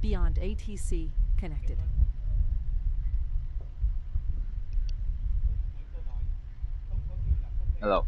Beyond ATC connected. Hello.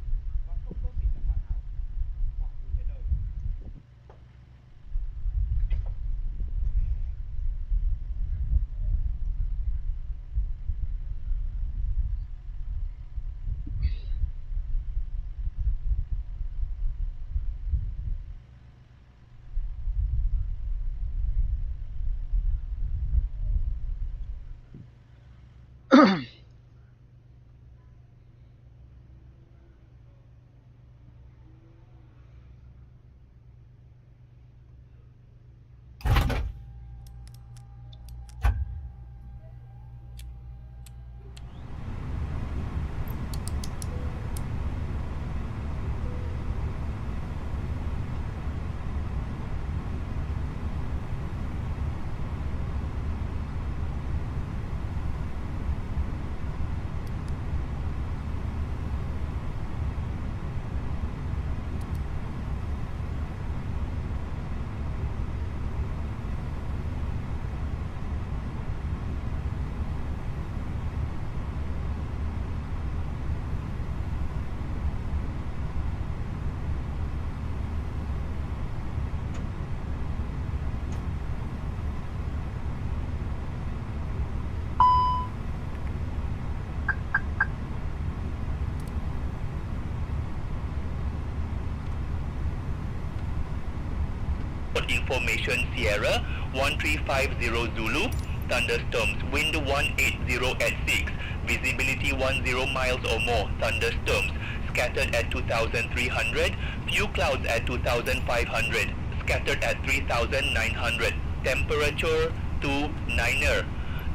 Information Sierra 1350 Zulu, thunderstorms, wind 180 at 6, visibility 10 miles or more, thunderstorms, scattered at 2300, few clouds at 2500, scattered at 3900, temperature 29er,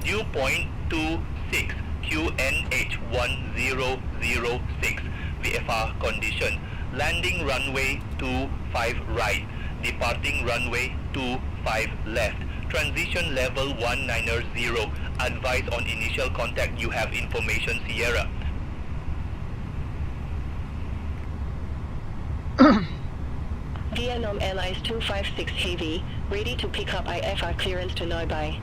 dew point 26, QNH 1006, VFR condition, landing runway 25 right, departing runway 25 left, transition level 190, advise on initial contact, you have information Sierra. Vietnam Airlines 256 Heavy, ready to pick up IFR clearance to Noi Bai.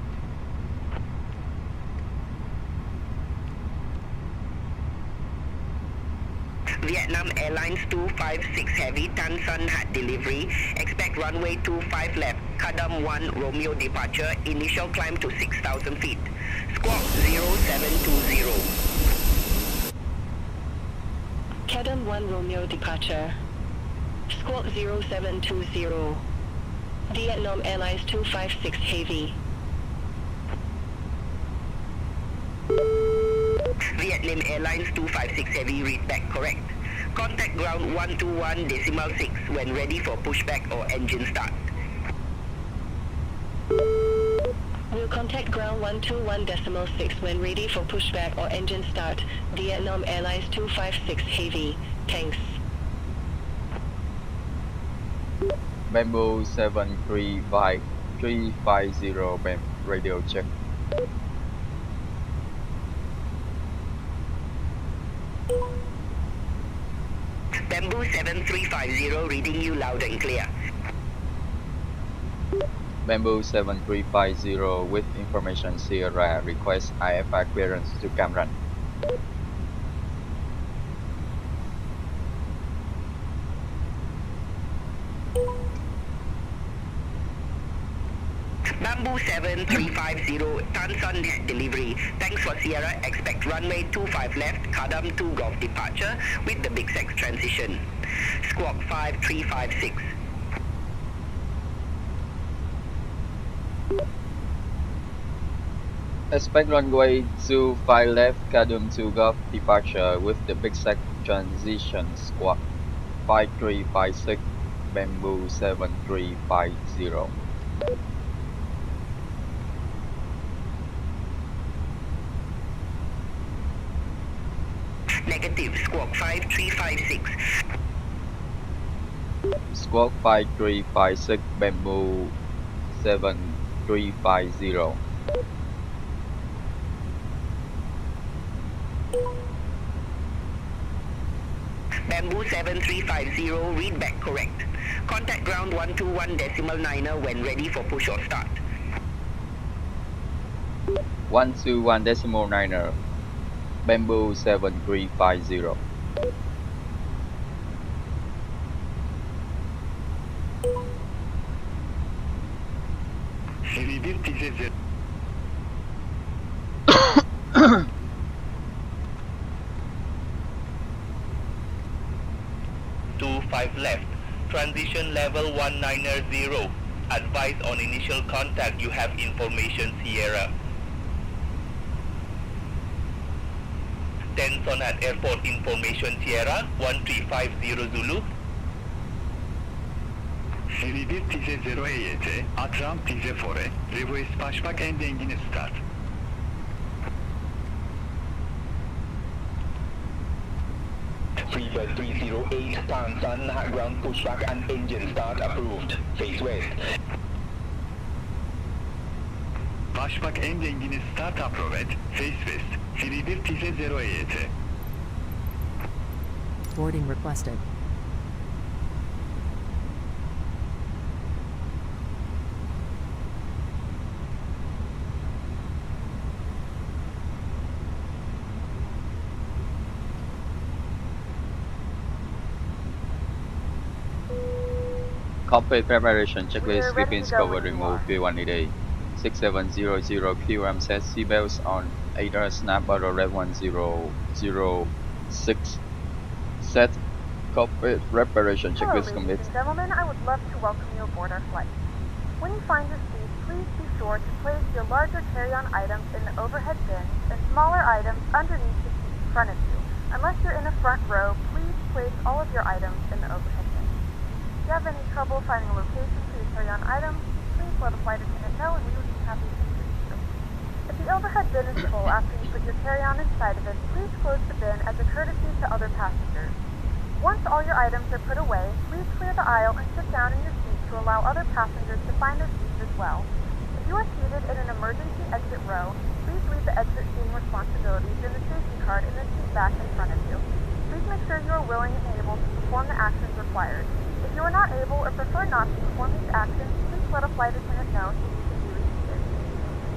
Vietnam Airlines 256 Heavy, Tan Son Nhat delivery, expect runway 25 left, Kadam 1 Romeo departure, initial climb to 6,000 feet, squawk 0720. Kadam 1 Romeo departure, squawk 0720. Vietnam Airlines 256 Heavy. Vietnam Airlines 256 Heavy, read back correct. Contact ground 121.6 when ready for pushback or engine start. Will contact ground 121.6 when ready for pushback or engine start. Vietnam Airlines 256 Heavy. Thanks. Bamboo 735350 radio check. Bamboo 7350, reading you loud and clear. Bamboo 7350 with information Sierra request IFR clearance to Cam Ranh. Bamboo 7350, Tan Son Nhat delivery. Thanks for Sierra, expect runway 25 left, Kadam 2 Golf departure with the Big Sex transition. Squawk 5356. Expect runway 25 left, Kadam 2 Golf departure with the Big Sec transition, squawk 5356, Bamboo 7350. Negative, squawk 5356. Squawk 5356, Bamboo 7350. Bamboo 7350, read back correct. Contact ground 121.9 when ready for push or start. 121.9er, Bamboo 7350. VVTS 25 left. Transition level 190. Advise on initial contact. You have information Sierra. 10 Nhat Airport information Sierra 1350 Zulu. VVTS 0 EYT, Atram TZ 4, Revoice Pushback and engine start. Freebird 308, Tansan, Nhat ground pushback and engine start approved. Face west. Pushback and engine start approved, face west. VVTS 0 EYT. Boarding requested. Cockpit preparation checklist, We're ready VPNs to go cover when you remove are. V188. 6700 QM set seatbelts on 8R snap auto rev 1006. Set cockpit preparation Hello, checklist ladies complete. and gentlemen. I would love to welcome you aboard our flight. When you find your seat, please be sure to place your larger carry-on items in the overhead bins and smaller items underneath the seat in front of you. Unless you're in the front row, please place all of your items in the overhead bin. If you have any trouble finding a location for your carry-on items, please let a flight attendant know and we would be happy to assist you. If the overhead bin is full after you put your carry-on inside of it, please close the bin as a courtesy to other passengers. Once all your items are put away, please clear the aisle and sit down in your seat to allow other passengers to find their seats as well. If you are seated in an emergency exit row, please leave the exit seating responsibilities in the safety card in the seat back in front of you. Please make sure you are willing and able to perform the actions required. If you are not able or prefer not to perform these actions, please let a flight attendant know so you can be reseated.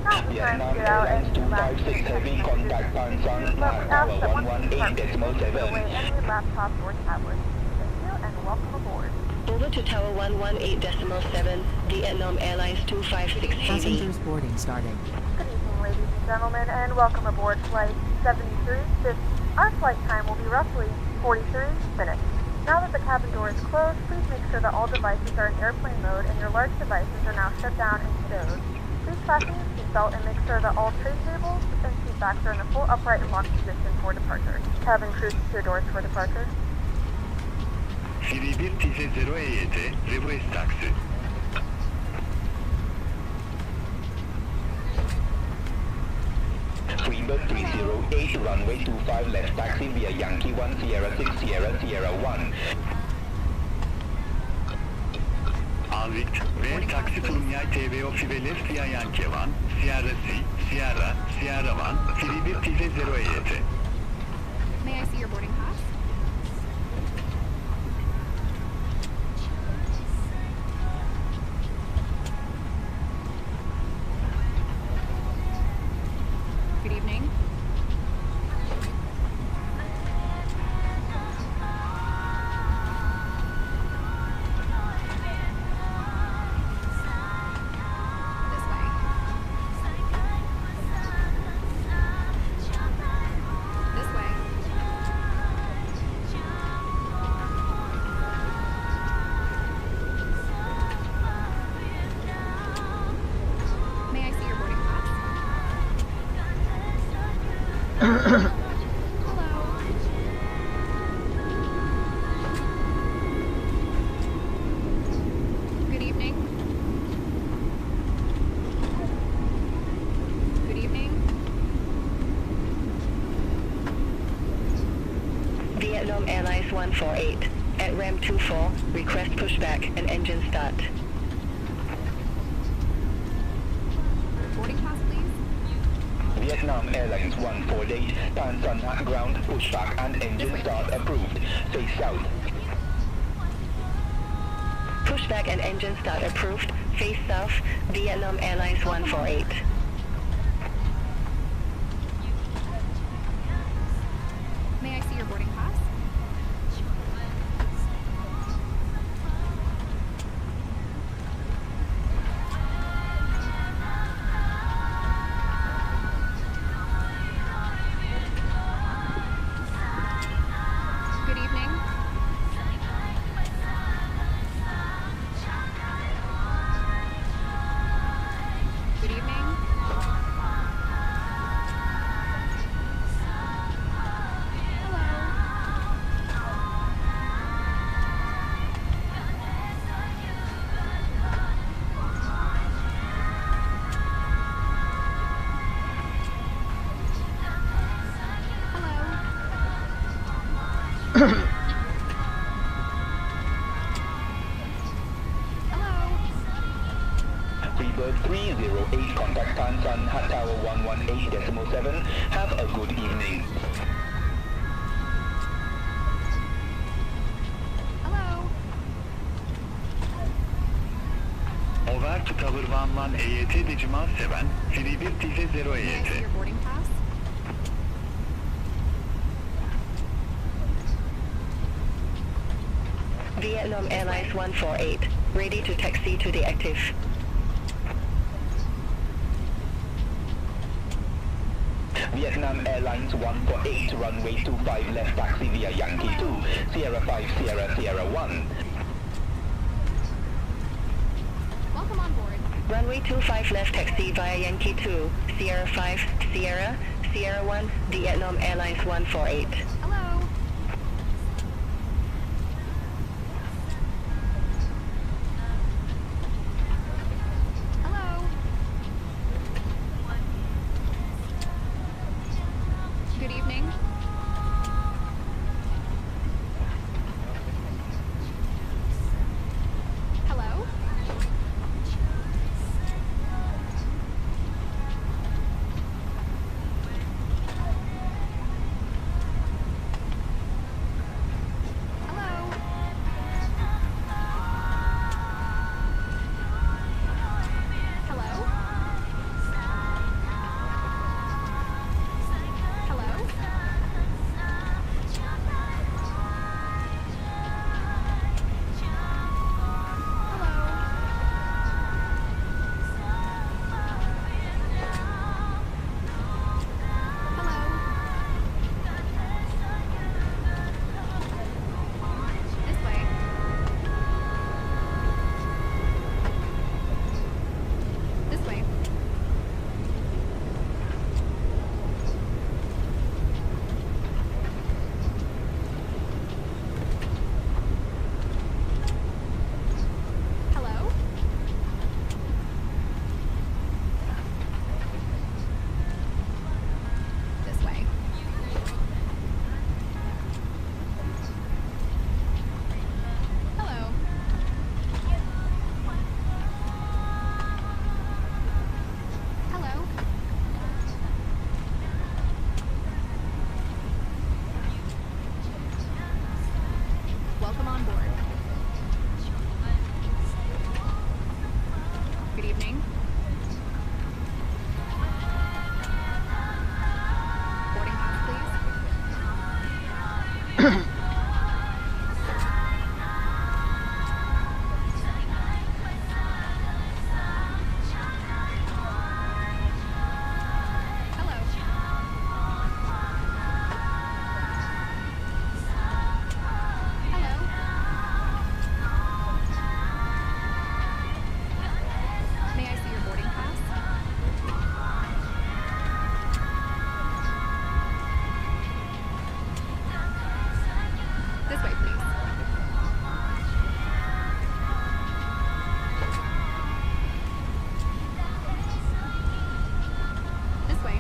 Now it's time to get out and relax. 256 heavy contact Tansan, Nhat But we tower ask that once you depart, please 118.7. put away any laptops or tablets. Thank you and welcome aboard. Over to Tower 118.7, Vietnam Airlines 256 Heavy. Passengers boarding starting. Good evening, ladies and gentlemen, and welcome aboard Flight 7350. Our flight time will be roughly 43 minutes. Now that the cabin door is closed, please make sure that all devices are in airplane mode and your large devices are now shut down and stowed. Please fasten your seatbelt and make sure that all tray tables and seat backs are in the full upright and locked position for departure. Cabin crew, secure doors for departure. VVTS 0 EYT, Revoice taxi. Freebird 308, runway 25 left taxi via Yankee 1 Sierra 6 Sierra Sierra 1. Alright, ve taxi to Nhat TVO Five left via Yankee 1, Sierra C, Sierra, Sierra 1, VVTS 0 EYT. May I see your boarding pass? Good evening. This way. This way. May I see your boarding pass? Hello. Good evening. Good evening. Vietnam Airlines 148. At ramp 24, request pushback and engine start. Boarding pass, please. Vietnam Airlines 148, Tansan Nhat ground pushback and engine start approved. Face south. Pushback and engine start approved. Face south, Vietnam Airlines 148. Good evening. Freebird 308, contact Tansan, Nhat Tower 118.7. Have a good evening. Hello. Over to Tower 11 EYT Decimal 7, VVTS 0 May I see EYT. your boarding pass? Vietnam Airlines 148, ready to taxi to the active. Vietnam Airlines 148, runway 25 left, taxi via Yankee 2, Sierra 5, Sierra 1. Welcome on board. Runway 25 left, taxi via Yankee 2, Sierra 5, Sierra 1, Vietnam Airlines 148. Hello. Hello. Good evening. Hello. Hello. Hello. Hello. Hello. Hello. This way. This way. Hello. This way. Hello. Hello. Welcome on board. Good evening. Boarding pass, please. Hello. Hello. May I see your boarding pass? This way, please. This way.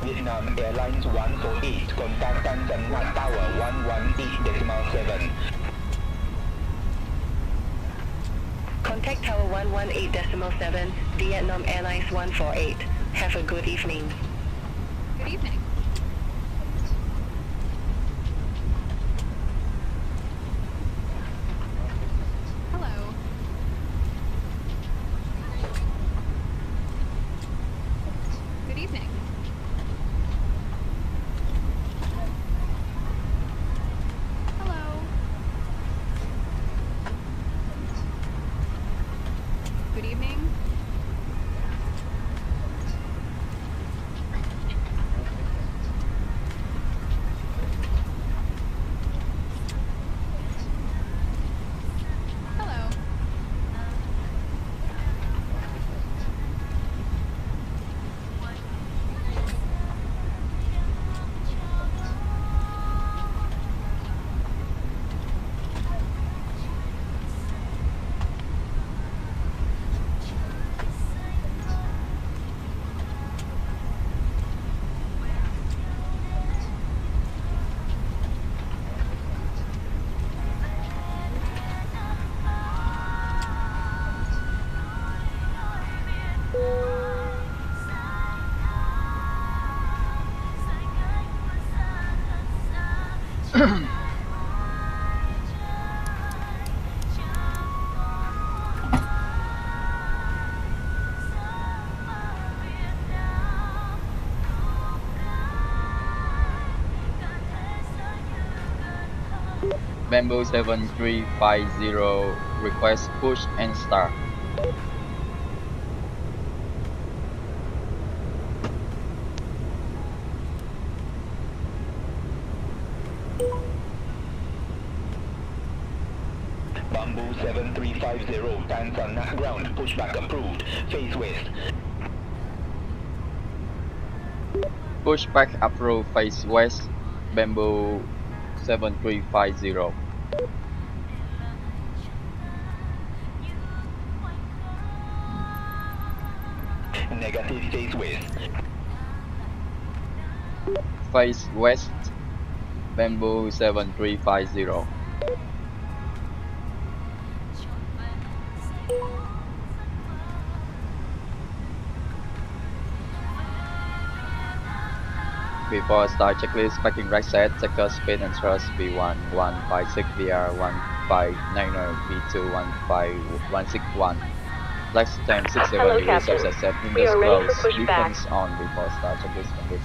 Vietnam Airlines 148, contact Tansan, Nhat Tower 118.7. Contact Tower 118.7, Vietnam Airlines 148. Have a good evening. Good evening. Hello. Good evening. Hello. Good evening. Bamboo 7350 request push and start. Bamboo 7350 stands on Nhat ground. Pushback approved. Face west. Pushback approved, face west, Bamboo 7350. Negative, face west. Face west, Bamboo 7350. Before start checklist, parking right set, sector speed and thrust V1156, VR159er, V215161. Flex time 67 Hello, degrees Captain. of accept We windows are ready for closed, pushback. defense on before start checklist complete.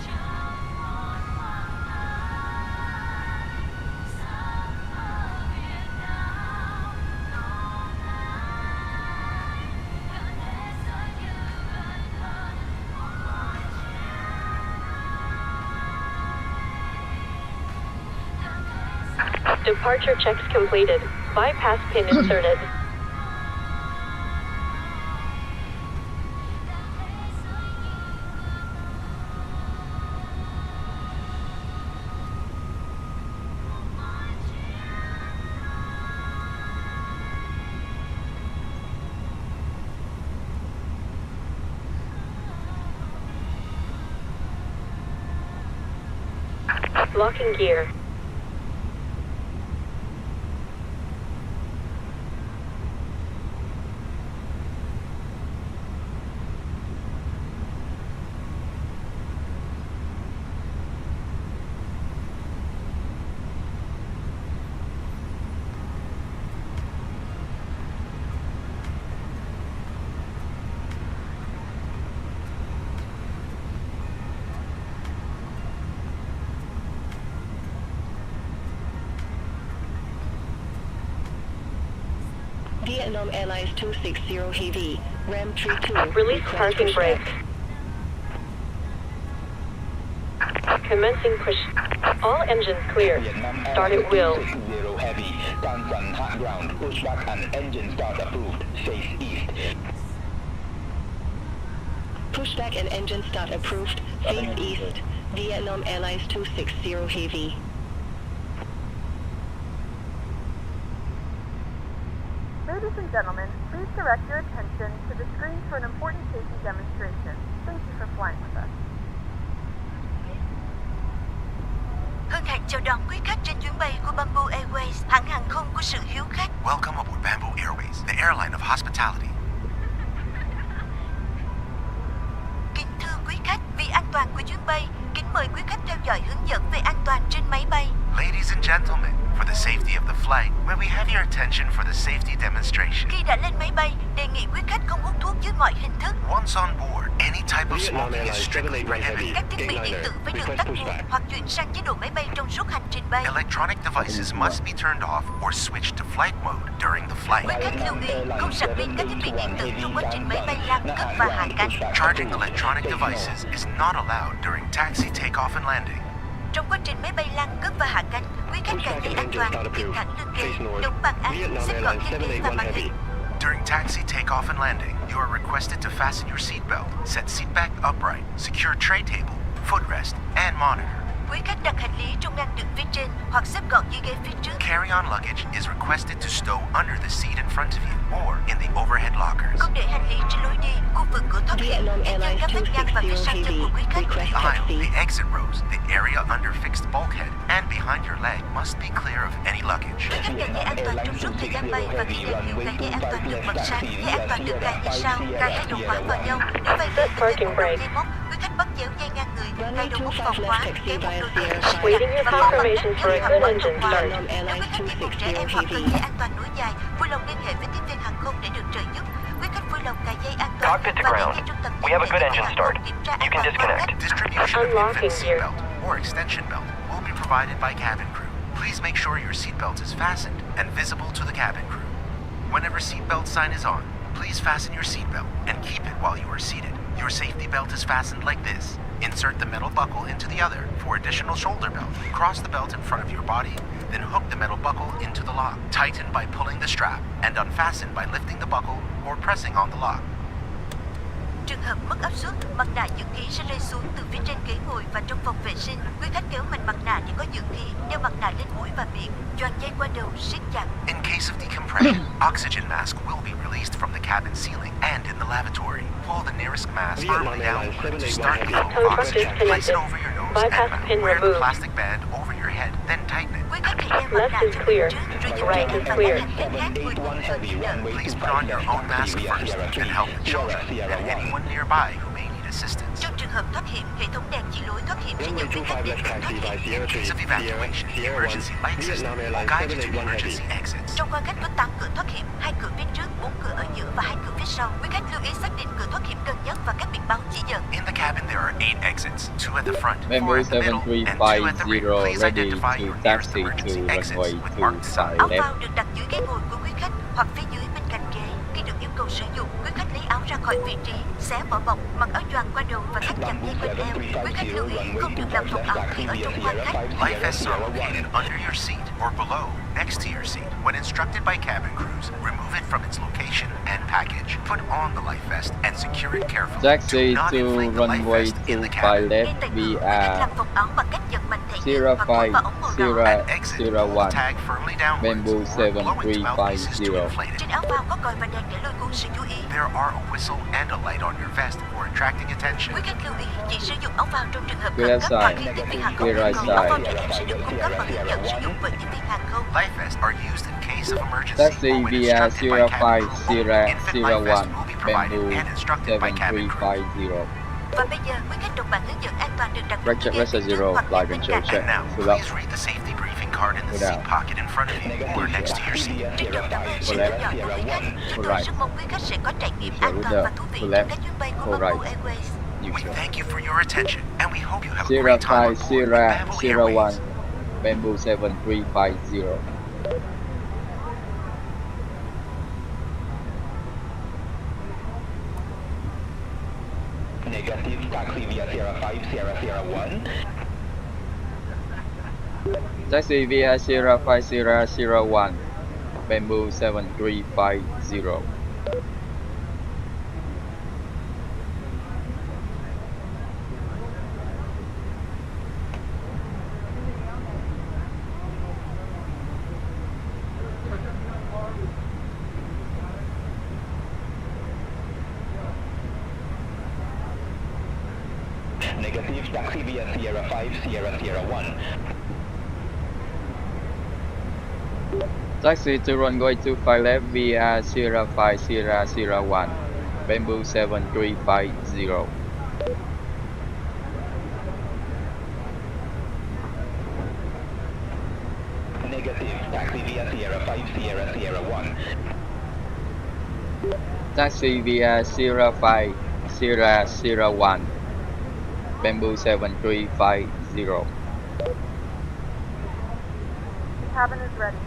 Departure checks completed. Bypass pin inserted. Locking gear. Vietnam Airlines 260 Heavy, Ram 32. Release parking brake. Commencing push. All engines clear. Vietnam Start at wheel. 260 heavy stands on Nhat ground. Pushback and engine start approved. Face east. Pushback and engine start approved. Face east. Vietnam Airlines 260 Heavy. Ladies and gentlemen, please direct your attention to the screen for an important safety demonstration. Thank you for flying with us. Hân hạnh chào đón quý khách trên chuyến bay của Bamboo Airways, hãng hàng không của sự hiếu khách. Welcome aboard Bamboo Airways, the airline of hospitality. Kính thưa quý khách, vì an toàn của chuyến bay, kính mời quý khách theo dõi hướng dẫn về an toàn trên máy bay. Ladies and gentlemen, for the safety of the flight, may we have your attention for the safety demonstration? Khi đã lên máy bay, đề nghị quý khách không hút thuốc dưới mọi hình thức. Once on board, any type of Vietnam smoking is Airlines strictly 781 prohibited. Heavy, Các thiết bị điện tử phải được request tắt nguồn pushback. hoặc chuyển sang chế độ máy bay trong suốt hành trình bay. Electronic devices must be turned off or switched to flight mode during the flight. Quý khách lưu ý, không sạc pin các thiết bị điện tử trong quá trình máy bay lan cất và hạ cánh. Charging electronic devices is not allowed during taxi, takeoff, and landing. Trong quá trình máy bay lan cất và hạ cánh, quý khách cài dây an toàn, dựng thẳng lưng ghế, đứng bằng án, xếp gọn chân ghế và màn hình. During taxi, takeoff, and landing, you are requested to fasten your seatbelt, set seat back upright, secure tray table, footrest, and monitor. Quý khách đặt hành lý trong ngăn đựng phía trên hoặc xếp gọn dưới ghế phía trước. Carry-on luggage is requested to stow under the seat in front of you or in the overhead lockers. Không để hành lý trên lối đi, khu vực cửa thoát hiểm, Vietnam để theo Airlines các vách ngăn và phía sau chân của quý khách. request The aisle, taxi. the exit rows, the area under fixed bulkhead, and behind your leg must be clear of any luggage. Quý khách cài dây an toàn trong suốt thời gian bay và khi lên nhiều cài dây an toàn được bật sáng, dây an toàn được cài như sau: cài hai đầu khóa vào nhau. Nếu bay về từ dây một đầu dây móc, quý khách bắt chéo dây ngang người, cài đầu móc vào khóa, kéo một đôi dây phía sau Waiting your và không bật confirmation nắp for a hoặc good bật engine đầu khóa. start. Nếu quý khách đi cùng trẻ em hoặc cần dây an toàn nối dài, vui lòng liên hệ với tiếp viên hàng không để được trợ giúp. Quý khách vui lòng cài dây an toàn Cockpit to và đến ground. ngay trung tâm We have a good tiếp engine hàng start. không kiểm tra You an can toàn khoảng disconnect. cách. Distribution of Unlocking infant gear. seatbelt or extension belt will be provided by cabin crew. Please please make sure your seatbelt is fastened and visible to the cabin crew. Whenever seatbelt sign is on, please fasten your seatbelt and keep it while you are seated. Your safety belt is fastened like this. Insert the metal buckle into the other for additional shoulder belt. Cross the belt in front of your body, then hook the metal buckle into the lock. Tighten by pulling the strap and unfasten by lifting the buckle or pressing on the lock. Trường hợp mất áp suất, mặt nạ dưỡng khí sẽ rơi xuống từ phía trên ghế ngồi và trong phòng vệ sinh. Quý khách kéo mạnh mặt nạ để có dưỡng khí, đeo mặt nạ lên mũi và miệng, choàng dây qua đầu, siết chặt. In case of decompression, oxygen mask will be released from the cabin ceiling and in the lavatory. Pull the nearest mask firmly downward to start the flow of oxygen. Place it over your nose and mouth. Wear the plastic band over your head, then tighten it. Quý khách hãy đeo mặt nạ cho trước, rồi dùng dây thừng và các hành khách khác 10 phút rồi chỉ đợi. Please put on your own mask first and help the children and anyone nearby who may need assistance. Trong trường hợp thoát hiểm, hệ thống đèn chỉ lối thoát hiểm sẽ dẫn quý khách đến đường thoát hiểm. In case of evacuation, the emergency light system will guide you to emergency exits. Trong khoang khách có 8 cửa thoát hiểm, 2 cửa phía trước, 4 cửa ở giữa và 2 cửa phía sau. Quý khách lưu ý xác định cửa thoát hiểm gần nhất và các biển báo chỉ dẫn. In the cabin there are 8 exits, 2 at the front, 4 Bamboo at the middle, and 2 at the rear. 7350 Please ready identify to your nearest taxi emergency to exits runway with marked 25 signs. Áo left. phao được đặt dưới ghế ngồi của quý khách hoặc phía dưới bên cạnh ghế. Khi được yêu cầu sử dụng, quý khách lấy áo ra khỏi vị trí, xé vỏ bọc, mặc áo choàng qua đầu và thắt chặt dây quanh eo. Quý khách lưu ý không được làm phồng áo khi ở trong khoang khách. Life vests are located under your seat or below, next to your seat. When instructed by cabin crews, remove it from its location and package. Put on the life vest and secure it carefully. Taxi Do not to inflate the life runway vest in the 25 cabin. left Ngay tại cửa, quý khách làm phồng áo bằng cách giật mạnh thể nhựa hoặc cối vào ống màu đỏ. At exit, pull the 01 tag firmly downwards Bamboo or blow into mouthpieces to 7350. inflate it. Trên áo phao có còi và đèn để lôi cuốn sự chú ý. There are a whistle and a light on your vest for attracting attention. Quý khách lưu ý chỉ sử dụng áo phao trong trường hợp Clear khẩn cấp hoặc side. khi tiếp viên hàng không Clear yêu right cầu. Áo phao side. trẻ em sẽ được cung cấp và hướng dẫn sử dụng bởi tiếp viên hàng không. Life vests are used in case of emergency Taxi or when via instructed by cabin 05 crew. Sierra Infant Sierra life vests 1 will be provided Bamboo and instructed by cabin crew. 7350. Và bây giờ quý khách đọc bản hướng dẫn an toàn được đặt Right check, rest at zero, flight control check. And now, Full up. please read the safety briefing card in the Without. seat pocket in front of you or next to your seat. Trân trọng cảm ơn sự Full lựa left. chọn của quý khách. Chúng Full tôi right. rất mong quý khách sẽ có trải nghiệm Full an toàn left. và thú vị Full trên left. các chuyến bay của Full Bamboo right. Airways. We Neutral. thank you for your attention and we hope you have a Sierra great time 5 aboard with Sierra Bamboo Sierra 1 Airways. Bamboo 7350. Negative, taxi via Sierra 5, Sierra Sierra 1. Taxi via Sierra 5 Sierra Sierra 1 Bamboo 7350. Negative, taxi via Sierra 5, Sierra Sierra 1. Taxi to runway 25 left via Sierra 5 Sierra Sierra 1 Bamboo 7350. Negative, taxi via Sierra 5, Sierra Sierra 1. Taxi via Sierra 5 Sierra Sierra 1 Bamboo 7350. Cabin is ready.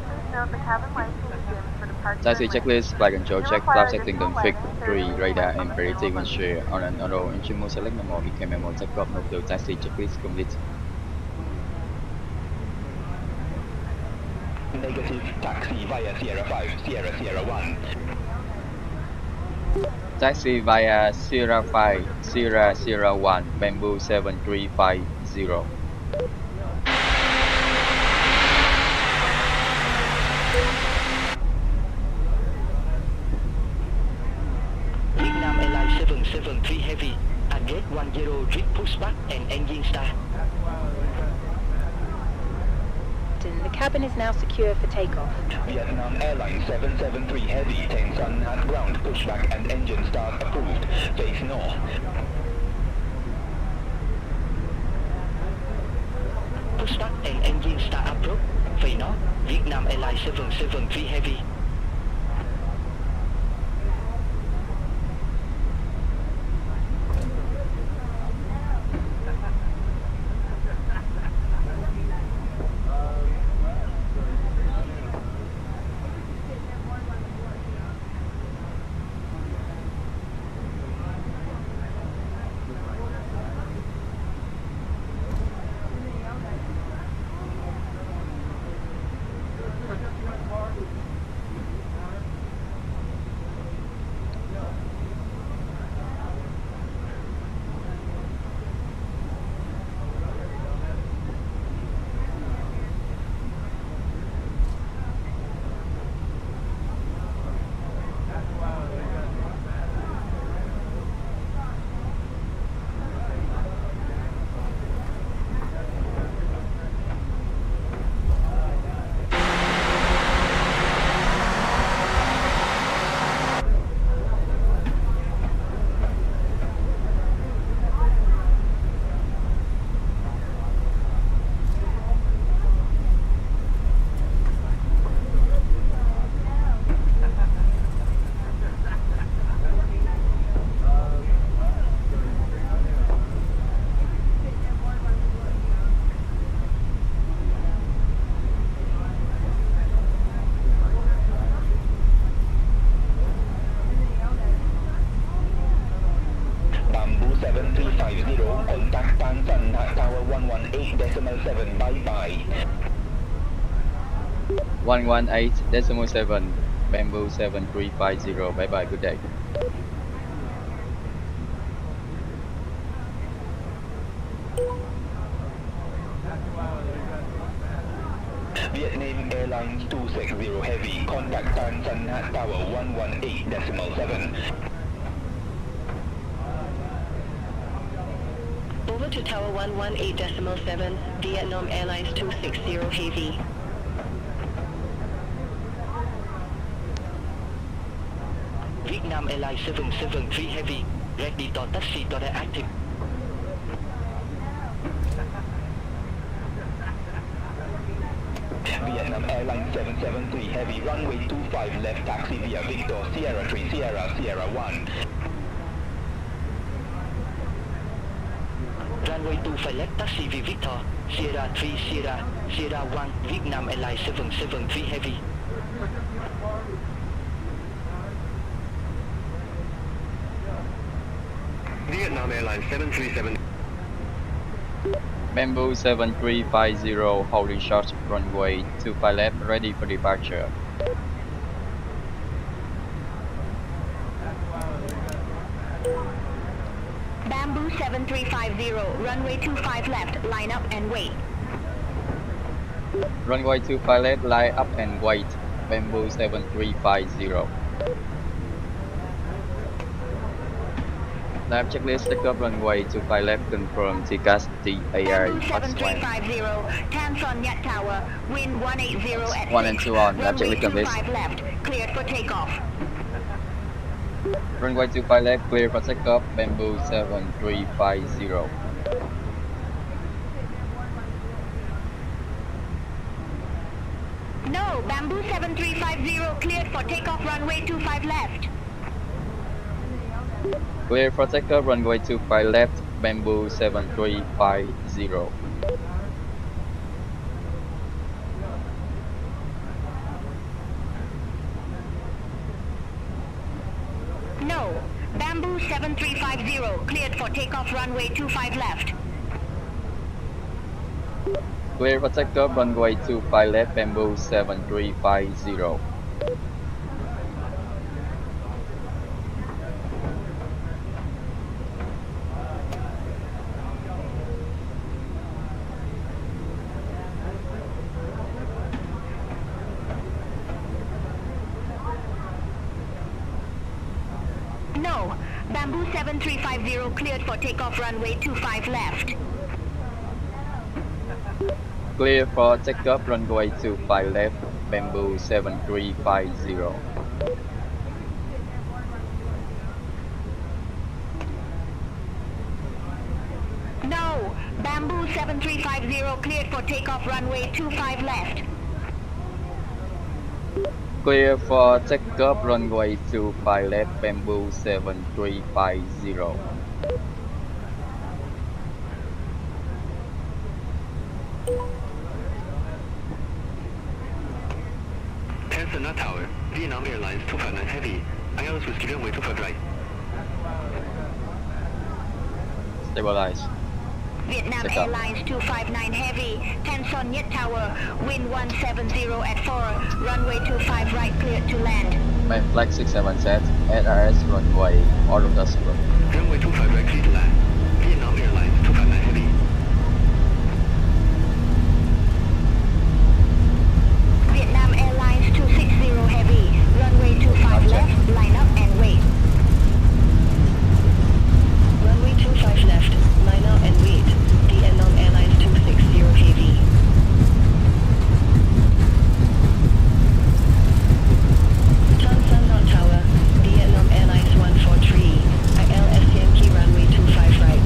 Please note the cabin lights will be dimmed for departure. Taxi and checklist, flight control check, require flight setting additional done fix, lighting 3 services radar from and the predictive fuel and share on an auto engine mode select no more, became mode take off, no to taxi checklist complete. Negative, taxi via Sierra 5, Sierra Sierra 1. Taxi via Sierra 5 Sierra Sierra 1 Bamboo 7350. Vietnam Airlines 773 Heavy at gate 10 reach pushback and engine start. The cabin is now secure for takeoff. Vietnam Airlines 773 Heavy, 10 Sun Nhat ground, pushback and engine start approved. Face north. Pushback and engine start approved. Face north. Vietnam Airlines 773 Heavy. 118.7 Bamboo 7350. Bye bye, good day. Vietnam Airlines 260 Heavy, contact Tan Son Nhat Tower 118.7. Over to Tower 118.7, Vietnam Airlines 260 Heavy. Vietnam Airlines 773 Heavy, ready to taxi to the active. Vietnam Airlines 773 Heavy, runway 25 left, taxi via Victor, Sierra 3, Sierra 1. Runway 25 left, taxi via Victor, Sierra 3, Sierra 1, Vietnam Airlines 773 Heavy. Vietnam Airlines 737. Bamboo 7350, holding short, runway 25 left, ready for departure. Bamboo 7350, runway 25 left, line up and wait. Runway 25 left, line up and wait. Bamboo 7350. Lab checklist, take up runway 25 left, confirm TCAS TAR Bamboo Fox 7350, Tan Son Nhat Tower, wind 180 at 1 and 2 on, lab runway checklist complete. 25 left, cleared for takeoff. Runway 25 left, clear for takeoff, Bamboo 7350. No, Bamboo 7350, cleared for takeoff, runway 25 left. Clear for takeoff, runway 25 left, Bamboo 7350. No, Bamboo 7350, cleared for takeoff, runway 25 left. Clear for takeoff, runway 25 left, Bamboo 7350. No, Bamboo 7350, cleared for takeoff, runway 25 left. Clear for takeoff, runway 25 left, Bamboo 7350. No, Bamboo 7350, cleared for takeoff, runway 25 left. Clear for takeoff, runway 25 left, Bamboo 7350. Tan Son Nhat Tower, Vietnam Airlines 259 Heavy, ILS whiskey runway 25 right. Stabilize. Vietnam Set up. Airlines 259 Heavy, Tan Son Nhat Tower, wind 170 at 4, runway 25 right, cleared to land. Main flag 67 set, SRS runway, auto dashboard. Runway 25 right, clear to land. Vietnam Airlines 259 Heavy. Vietnam Airlines 260 Heavy, runway 25 left, line up and wait. Runway 25 left, line up and wait. Vietnam Airlines 260 Heavy. Tan Son Nhat Tower, Vietnam Airlines 143, ILS Yankee runway 25 right.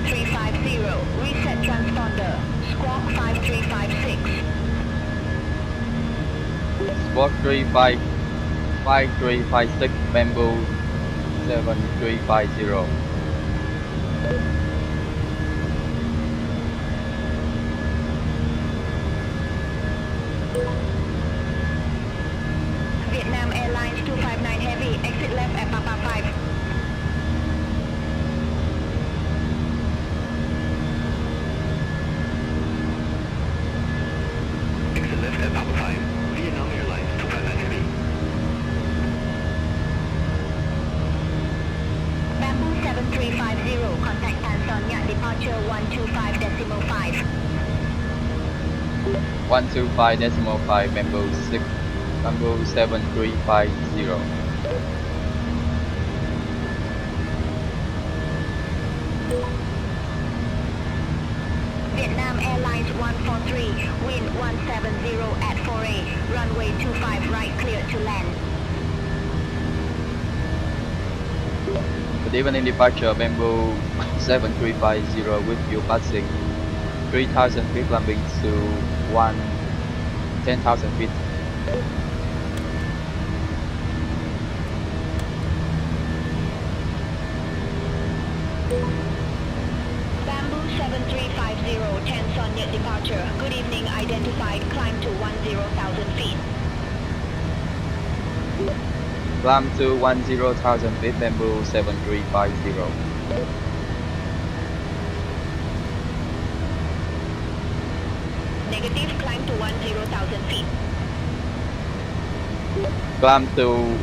7350, reset transponder, squawk 5356. Squawk 5356 Bamboo 7350. Vietnam Airlines 259 Heavy, exit left at Papa 5. Exit left at Papa 5. Vietnam Airlines 259 Heavy. Bamboo 7350, contact Tanson Nhat departure 125.5. 125.5 Bamboo 7350. Vietnam Airlines 143, wind 170 at 4A, runway 25 right, clear to land. Good evening, departure Bamboo 7350 with you passing 3,000 feet, climbing to 10,000 feet. Bamboo 7350, Tanson Nhat departure. Good evening, identified, climb to 10,000 feet. Climb to 10,000 feet, Bamboo 7350. Negative, climb to 10,000 feet. Climb to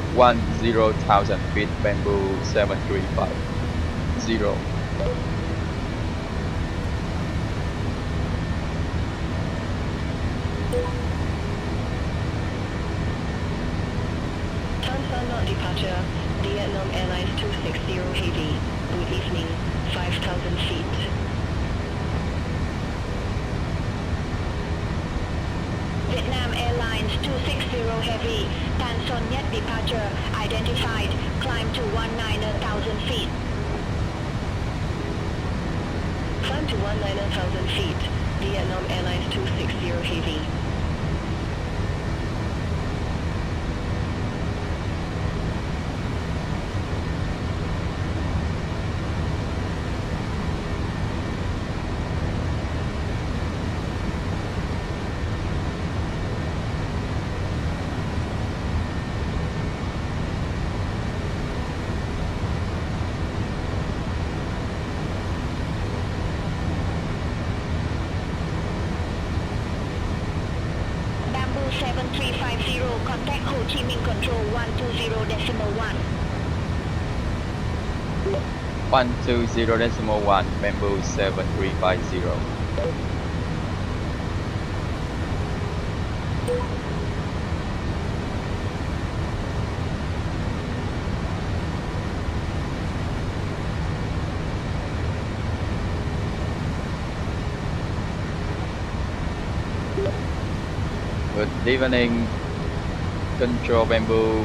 10,000 feet, Bamboo 7350. Tanson Nhat departure, Vietnam Airlines 260 Heavy. Good evening, 5,000 feet. Vietnam Airlines 260 Heavy, Tanson Nhat departure, identified, climb to 19,000 feet. Climb to 19,000 feet, Vietnam Airlines 260 Heavy. Bamboo 7350, contact Ho Chi Minh Control 120.1. 120.1 Bamboo 7350. Good evening, control Bamboo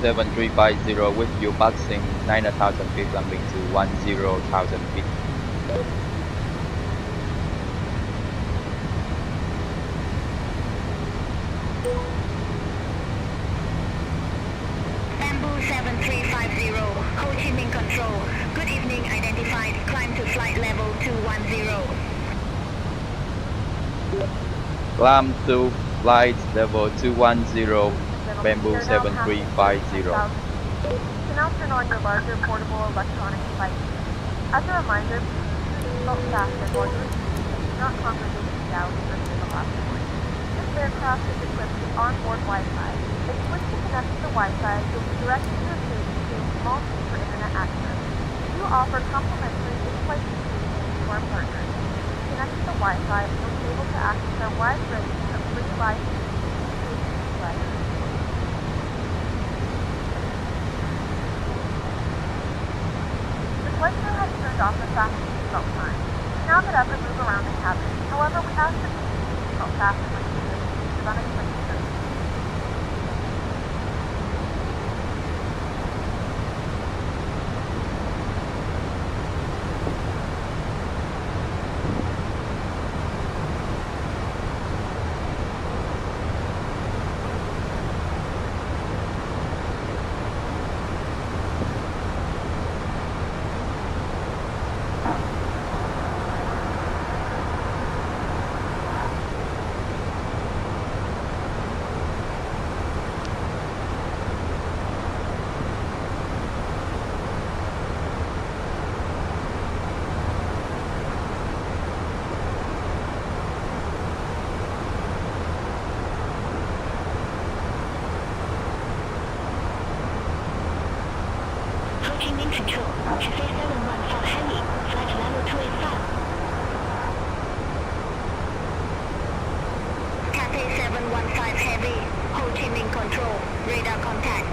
7350 with you passing 9,000 feet, climbing to 10,000 feet. Bamboo 7350, Ho Chi Minh Control. Good evening, identified, climb to flight level 210. Climb to flight level 210 Bamboo 7350. You can now turn on your larger portable electronic devices. As a reminder, please use your seatbelt fasten while you're seated and do not congregate in the galleys or near the lounge. This aircraft is equipped with onboard Wi-Fi. If you wish to connect to the Wi-Fi, you'll be directed to a page containing small key for internet access. We do offer complimentary in-flight communication to our partners. Connect to the Wi-Fi and you'll be able to access our wide range of free live streaming and players. The flight crew has turned off the fasten seatbelt sign. You can now get up and move around the cabin. However, we ask that you keep your seatbelt fastened when you in case of unexpected emergencies. Cabin control. Cathay 715 Heavy. Flight level 285. Cathay 715 Heavy, Ho Chi Minh Control, radar contact.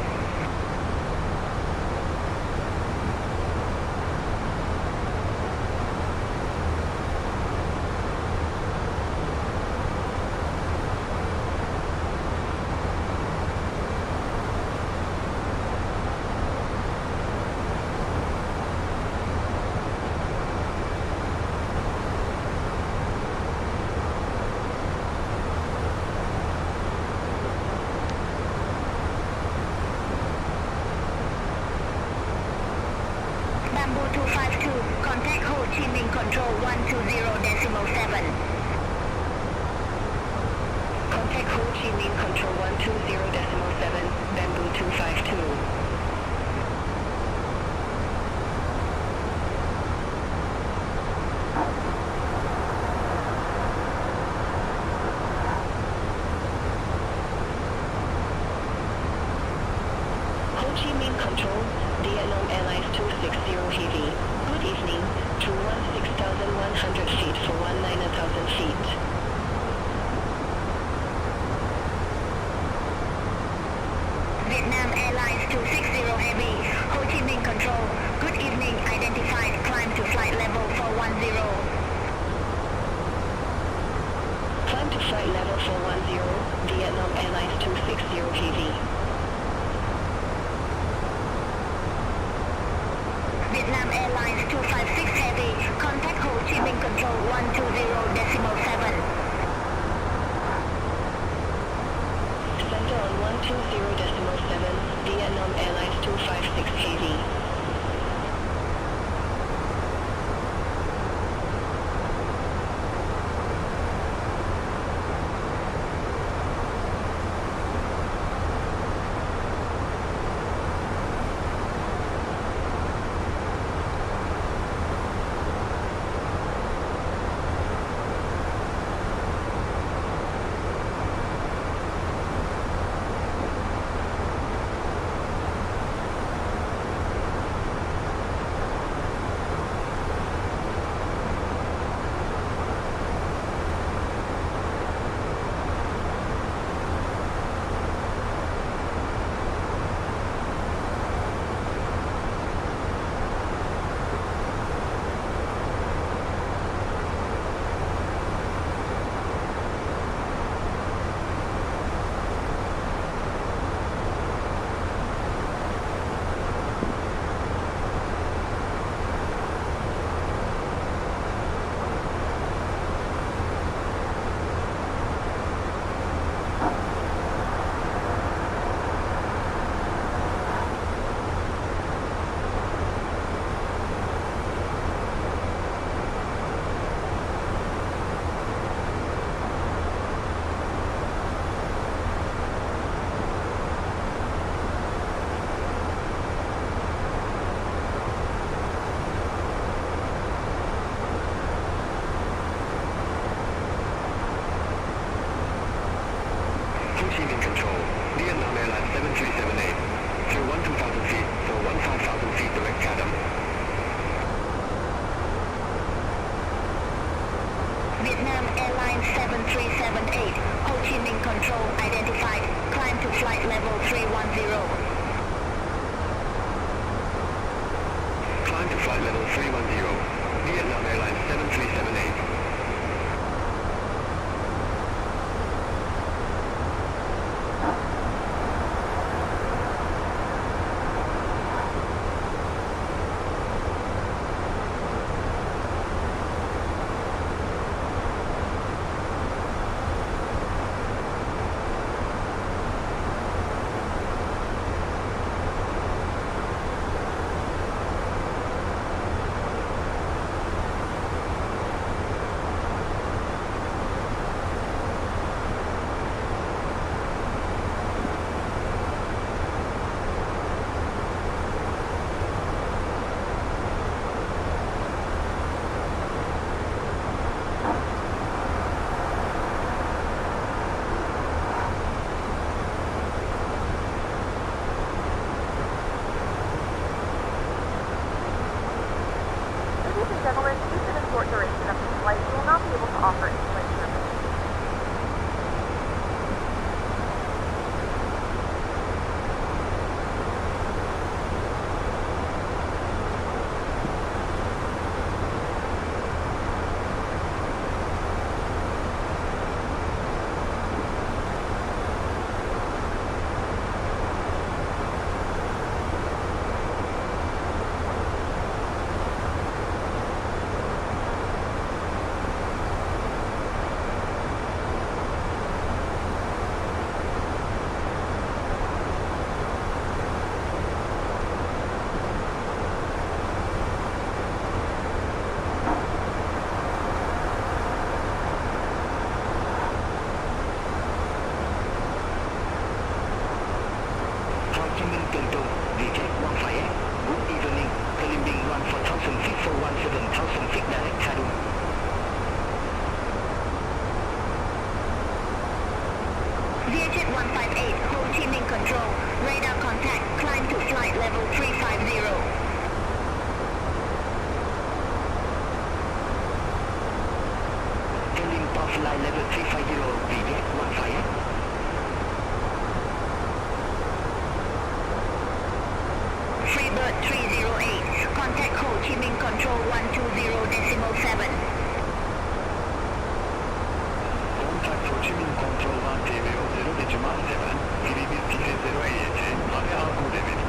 Bamboo 252, contact Ho Chi Minh Control 120.7. Contact Ho Chi Minh Control 120.7, Bamboo 252. Ho Chi Minh Control, Vietnam Airlines 260 Heavy. Good evening, true 16,100 feet for 19,000 feet. Vietnam Airlines 260 Heavy, Ho Chi Minh Control, good evening, identified, climb to flight level 410. Climb to flight level 410, Vietnam Airlines 260 Heavy. Vietnam Airlines 256 Heavy, contact Ho Chi Minh Control 120.7. Center on 120.7, Vietnam Airlines 256 Heavy. Tường Trung, VJ 15X. Good evening. Climbing 14,000 feet for 17,000 feet direct Kadum. VHF 158, Ho Chi Minh Control. Radar contact. Climb to flight level 350. Heading to flight level 350, VJ 15X. Freebird 308. Contact Ho Chi Minh Control 120.7. Contact Ho Chi Minh Control 1 TVO 0.7, VVTS 0AH, Hare Argo Demir.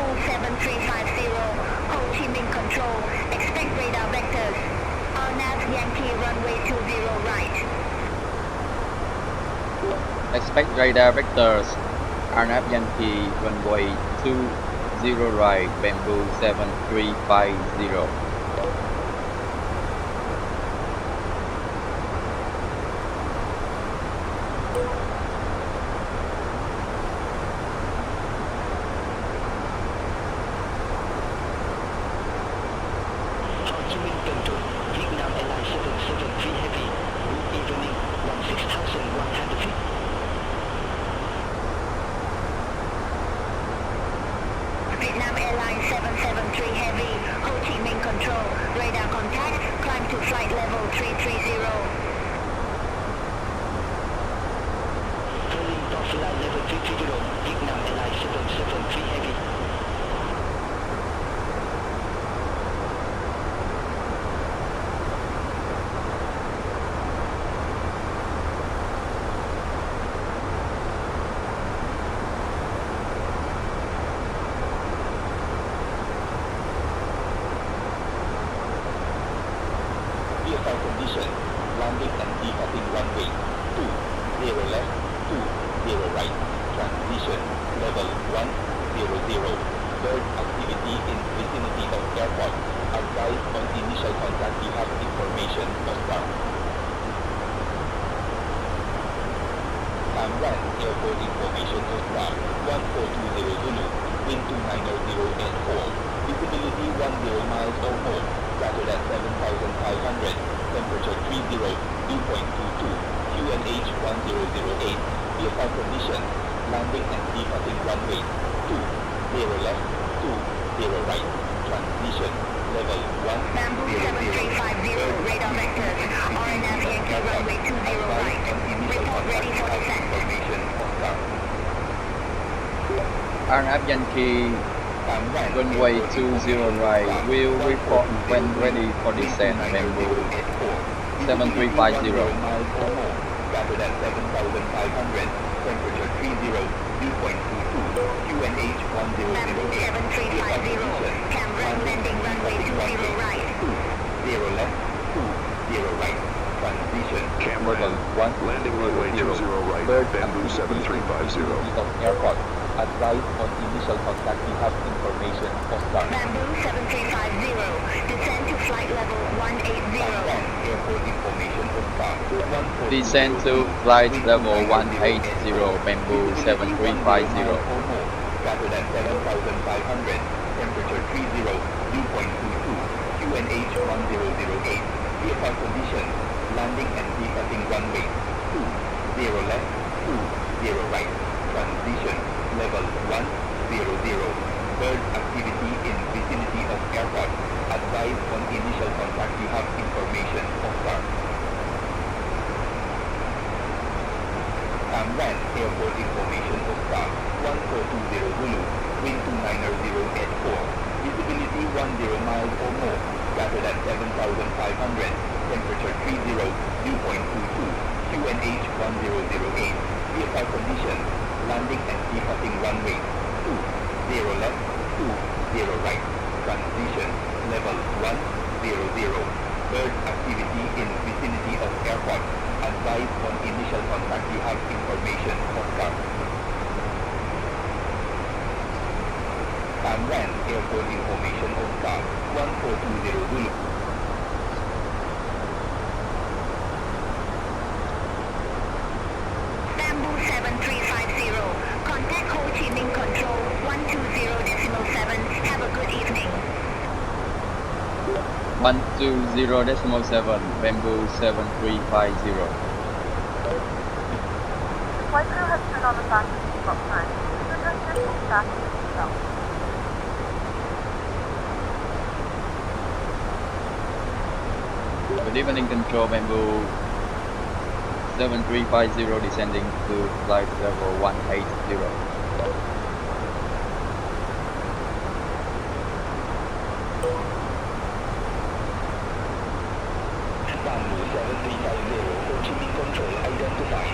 Bamboo 7350, Ho Chi Minh Control, expect radar vectors. Nhat Yankee runway 20 right. Expect radar vectors. Arnab Yankee runway 20 right, Bamboo 7350. Ho Chi Minh Control, Vietnam Airlines 773 Heavy, good evening, 16,100 feet. Vietnam Airlines 773 Heavy, Ho Chi Minh Control, radar contact, climb to flight level 330. Calling for flight level 330, Vietnam Airlines 773 Heavy. VFR condition, landing and departing runway, 20 left, 20 right, transition, level 100, bird activity in vicinity of airport, advise on initial contact you have information on ground. Ranh, airport information on ground, 1420 Zulu, wind 290 at 4, visibility 10 miles or more, greater than 7,500, temperature 30, dew point 22, QNH 1008, VFR condition, landing and departing runway, 20 left, 20 right, transition, level 100. Bamboo 7350, radar vectors, RNF Yankee runway 20 right. Report ready for descent. Information on ground. Arnab Yankee runway 20 right, will report when ready for descent, Bamboo 7350. Miles or more, greater than 7,500, temperature 30, dew point 22, QNH 1008. Bamboo 7350, Cam landing runway 20 right. 20 left, 20 right, transition. Level 1, landing runway 20 right, Bamboo 7350. Of airport, advise on initial contact you have information on ground. Bamboo 7350, descend to flight level 180. Airport information on ground. Descend to flight level 180, Bamboo 7350. Greater than 7,500, temperature 30, dew point 22, QNH 1008, VFR condition, landing and departing runway, 20 left, 20 right, transition, level 100, bird activity in vicinity of airport, advise on initial contact you have information on ground. Ranh, airport information on ground, 1420 Zulu, wind 290 at 4, visibility 10 miles or more, greater than 7,500, temperature 30, dew point 22, QNH 1008, VFR condition, landing and departing runway, 20 left, 20 right, transition, level 100, bird activity in vicinity of airport, advise on initial contact you have information on ground. Ranh, airport information on ground, 1420 Zulu. Bamboo 7350, contact Ho Chi Minh Control 120.7, have a good evening. 120.7, Bamboo 7350. Flight crew has turned on the fasten seatbelt sign. Please adjust your seat fasten your seatbelt. Good evening, control, Bamboo 7350, descending to flight level 180. Bamboo 7350, Ho Chi Minh Control identified.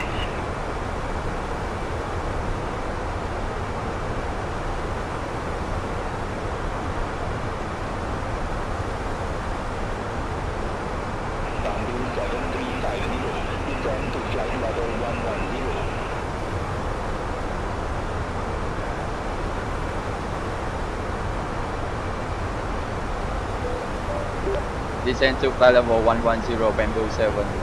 Descend to flight level 110, Bamboo 7350.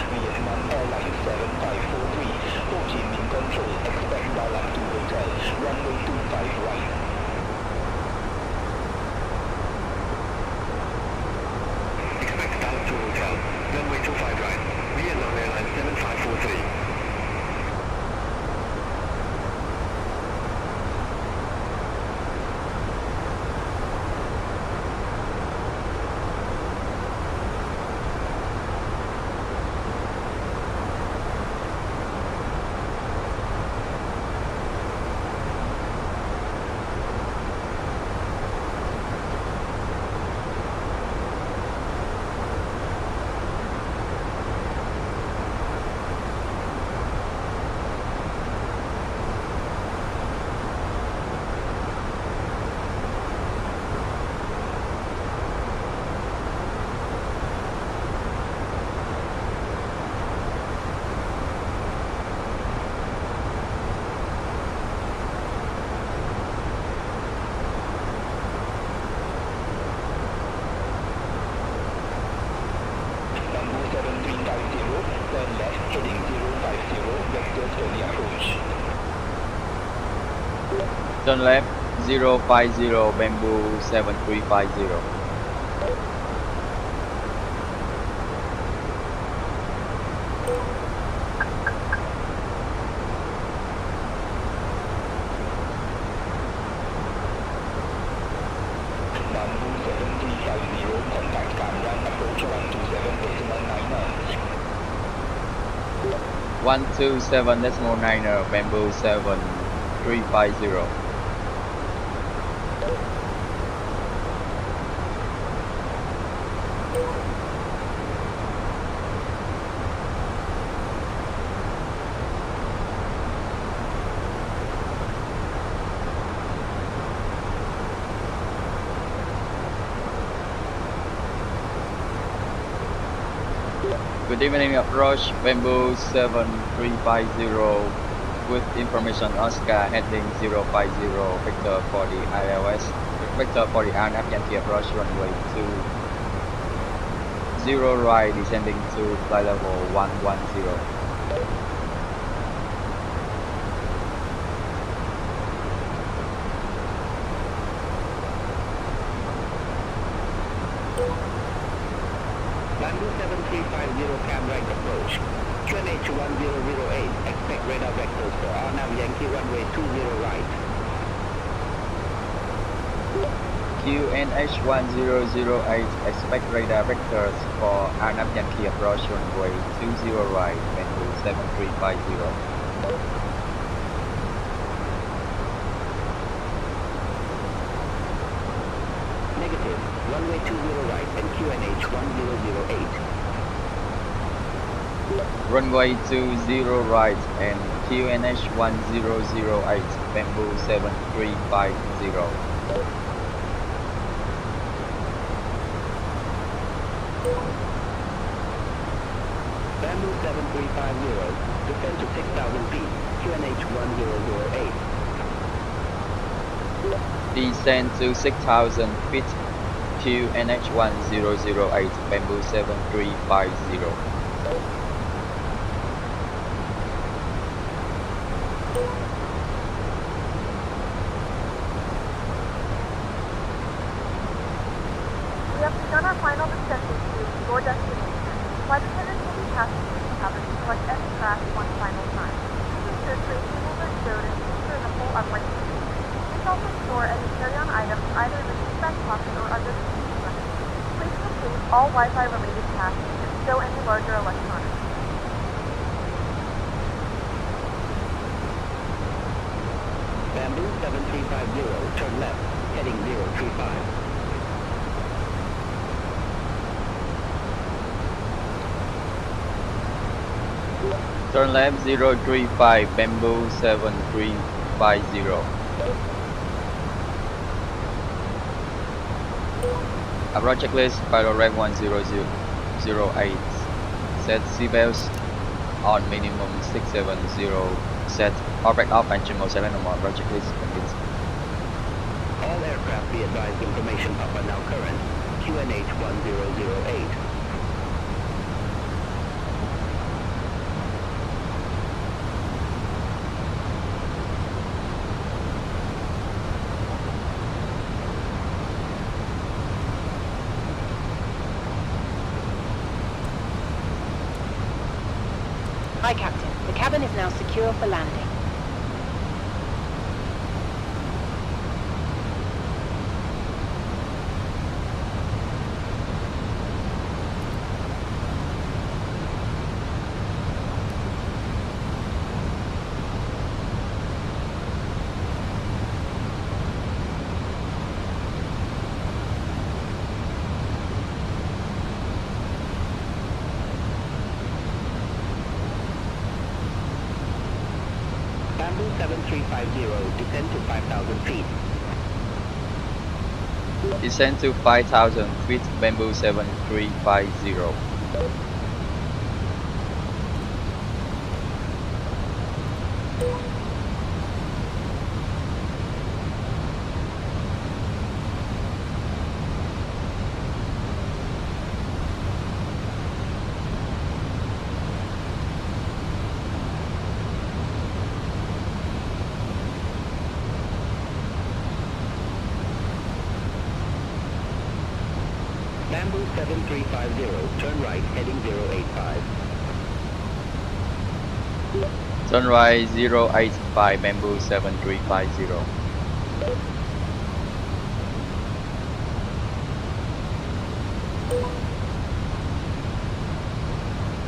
Vietnam Airlines 7543, Ho Chi Minh Control, expect Dalam to hotel, runway 25 right. Expect Dalam to hotel, runway 25 right, Vietnam Airlines 7543. Bamboo 7350, turn left heading 050, vector slowly approach. Turn left 050, Bamboo 7350. Bamboo 7350, contact Cam approach 127.9. 127.9, Bamboo 7350. Good evening, approach Bamboo 7350 with information Oscar heading 050, vector for the ILS, vector for the RNAV Yankee approach runway 20 right, descending to flight level 110. Bamboo 7350, cam right approach. QNH 1008, expect radar vectors for RNAV Yankee runway 20 right. QNH 1008, expect radar vectors for RNAV Yankee approach runway 20 right, Bamboo 7350. Negative, runway 20 right and QNH 1008. Runway 20 right and QNH 1008, Bamboo 7350. Bamboo 7350, descend to 6,000 feet, QNH 1008. Descend to 6,000 feet, QNH 1008, Bamboo 7350. We have begun our final descent to your destination. Flight attendants will be passing through the cabin to collect any trash one final time. Please ensure tray tables are stowed and seats are in a full upright position. Please also store any carry-on items either in the seat back pocket or under the seat cushion. Please complete all Wi-Fi related tasks and stow any larger electronics. Bamboo 7350, turn left, heading 035. Turn left 035, Bamboo 7350. Approach checklist, pilot rank 10008. Set seatbelts on minimum 670. Set orbit off and mode silent normal. Approach checklist complete. All aircraft be advised information up are now current. QNH 1008. Hi, Captain. The cabin is now secure for landing. Bamboo 7350, descend to 5,000 feet. Descend to 5,000 feet, Bamboo 7350. Bamboo 7350, turn right, heading 085. Turn right 085, Bamboo 7350.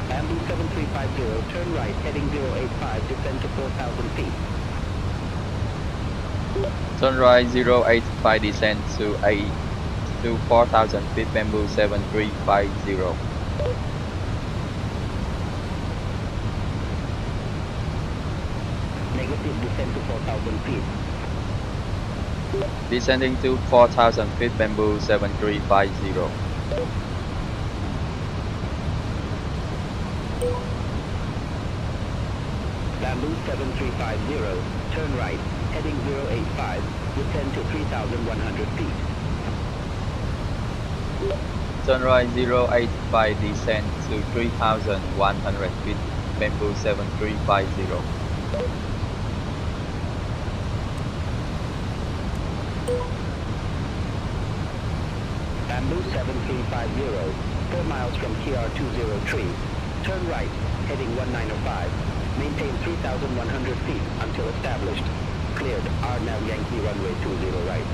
Bamboo 7350, turn right, heading 085, descend to 4,000 feet. Turn right 085, descend to 4,000 feet, Bamboo 7350. Negative, descend to 4,000 feet. Descending to 4,000 feet, Bamboo 7350. Bamboo 7350, turn right, heading 085, descend to 3,100 feet. Turn right 085, descend to 3,100 feet, Bamboo 7350. Bamboo 7350, 4 miles from KR203, turn right, heading 1905, maintain 3,100 feet until established. Cleared, RNAV Yankee runway 20 right.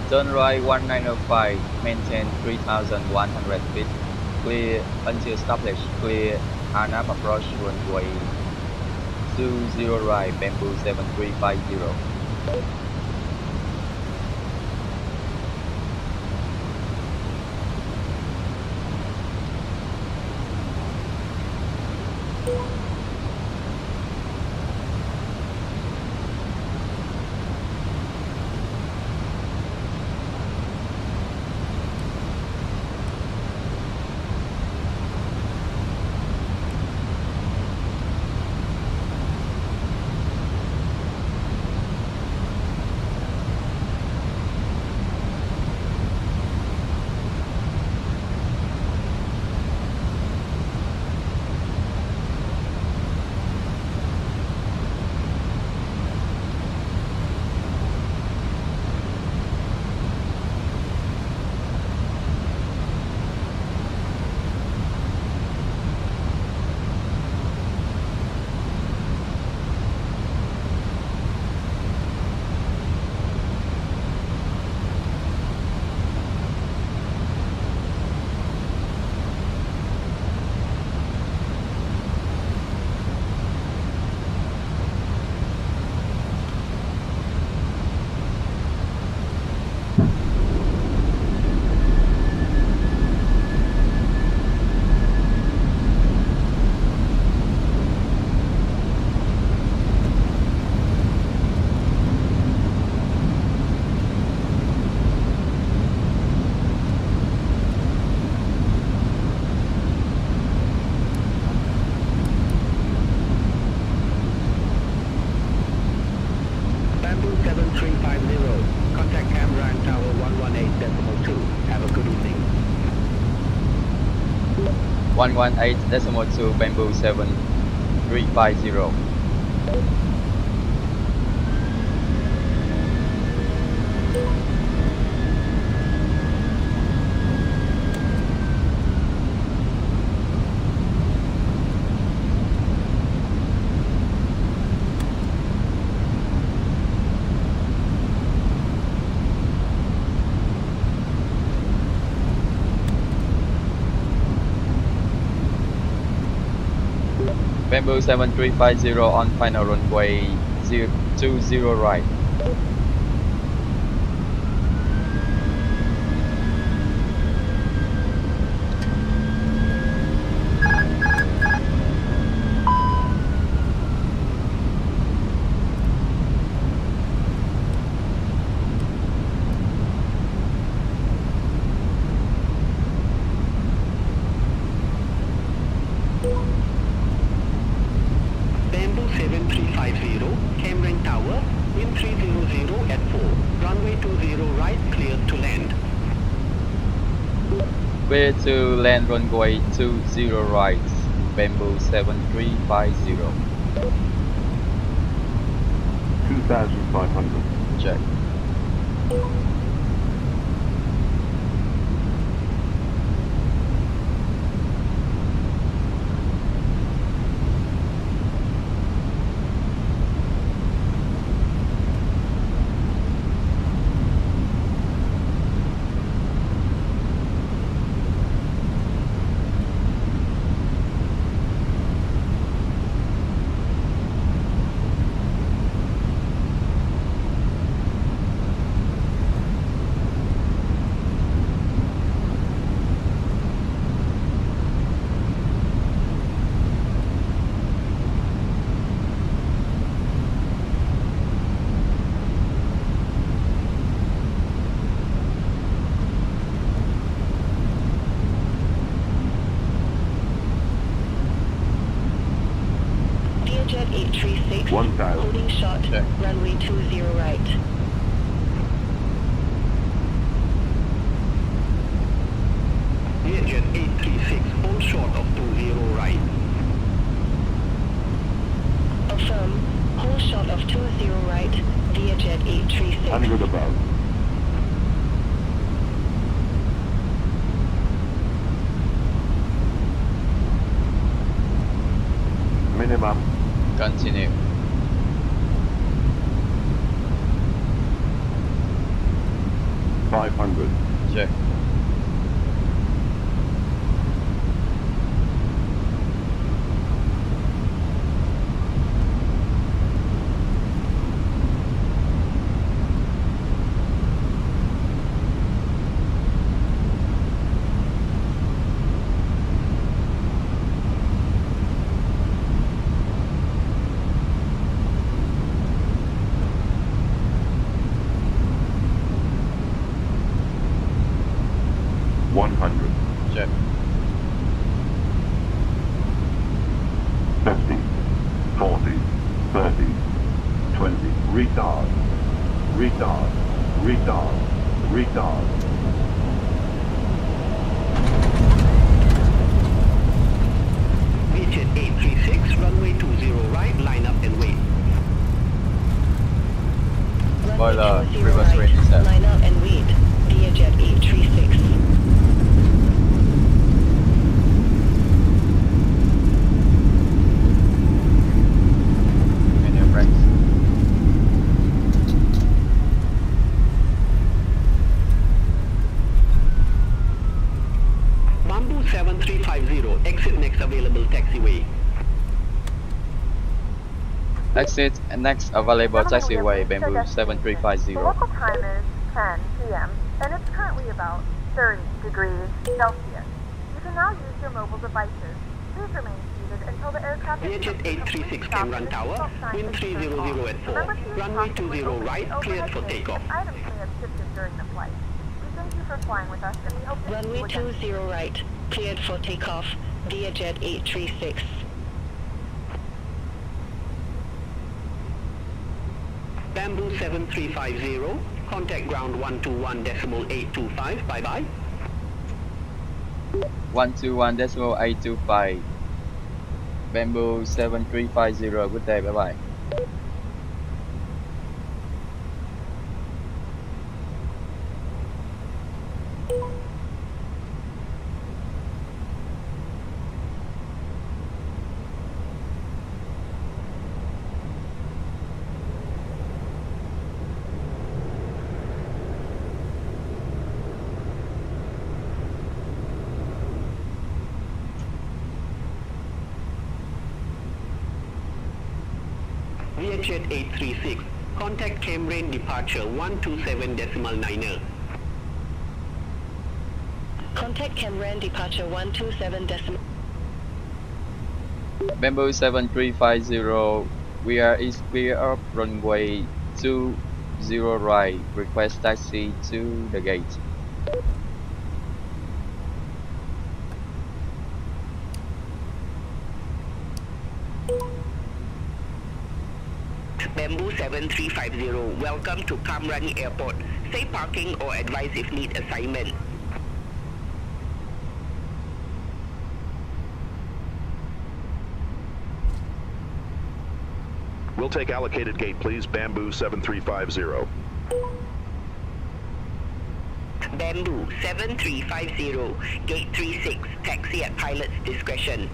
Turn right 1905, maintain 3,100 feet, clear until established, clear RNAV approach runway 20 right, Bamboo 7350. 118.2 Bamboo 7350. Bamboo 7350 on final runway 20 right. Bamboo 7350, Cameron Tower, wind 300 at 4. Runway 20 right, cleared to land. Clear to land runway 20 right. Bamboo 7350. 2,500. Check. Jet 836, 1,000. holding short, Check. runway 20 right. Jet 836, hold short of 20 right. Affirm, hold short of 20 right, Jet 836. 100 above. Minimum. Continue. $500. Check. Check. 50, 40, 30, 20. Retard. Retard. Retard. Retard. Jet 836, runway 20 right, line up and wait. Spoiler, Runway 20 reverse right, range set. line up and wait, Jet 836. Medium brakes. Bamboo 7350, exit next available taxiway. Exit and next available taxiway, Bamboo The 7350. local time is 10 p.m. and it's currently about 30 degrees Celsius. You can now use your mobile devices. Please remain seated until the aircraft is Jet 836 Cameron Tower, wind 300 at 4. Runway 20 right, cleared for takeoff. Items may have shifted during the flight. We thank you for flying with us and we hope to see Runway you again. 20 right, cleared for takeoff, Jet 836. Bamboo 7350, contact ground 121.825, bye-bye. 121.825. Bamboo 7350. Good day. Bye bye. VHT 836. Contact Cambridge departure 127.9er. Contact Cameron departure 127 decimal. Bamboo 7350. We are east clear of runway 20 right. Request taxi to the gate. Bamboo 7350. Welcome to Cam Airport. Safe parking or advise if need assignment. We'll take allocated gate, please. Bamboo 7350. Bamboo 7350. Gate 36. Taxi at pilot's discretion.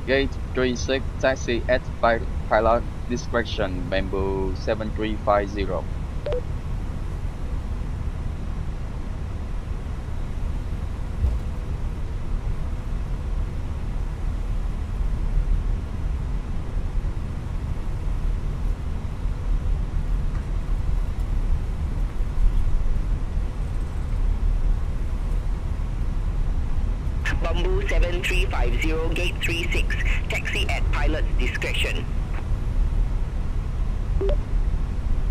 Gate 36. Taxi at pilot discretion. Bamboo 7350. Bamboo 7350. Gate 36. Taxi at pilot's discretion.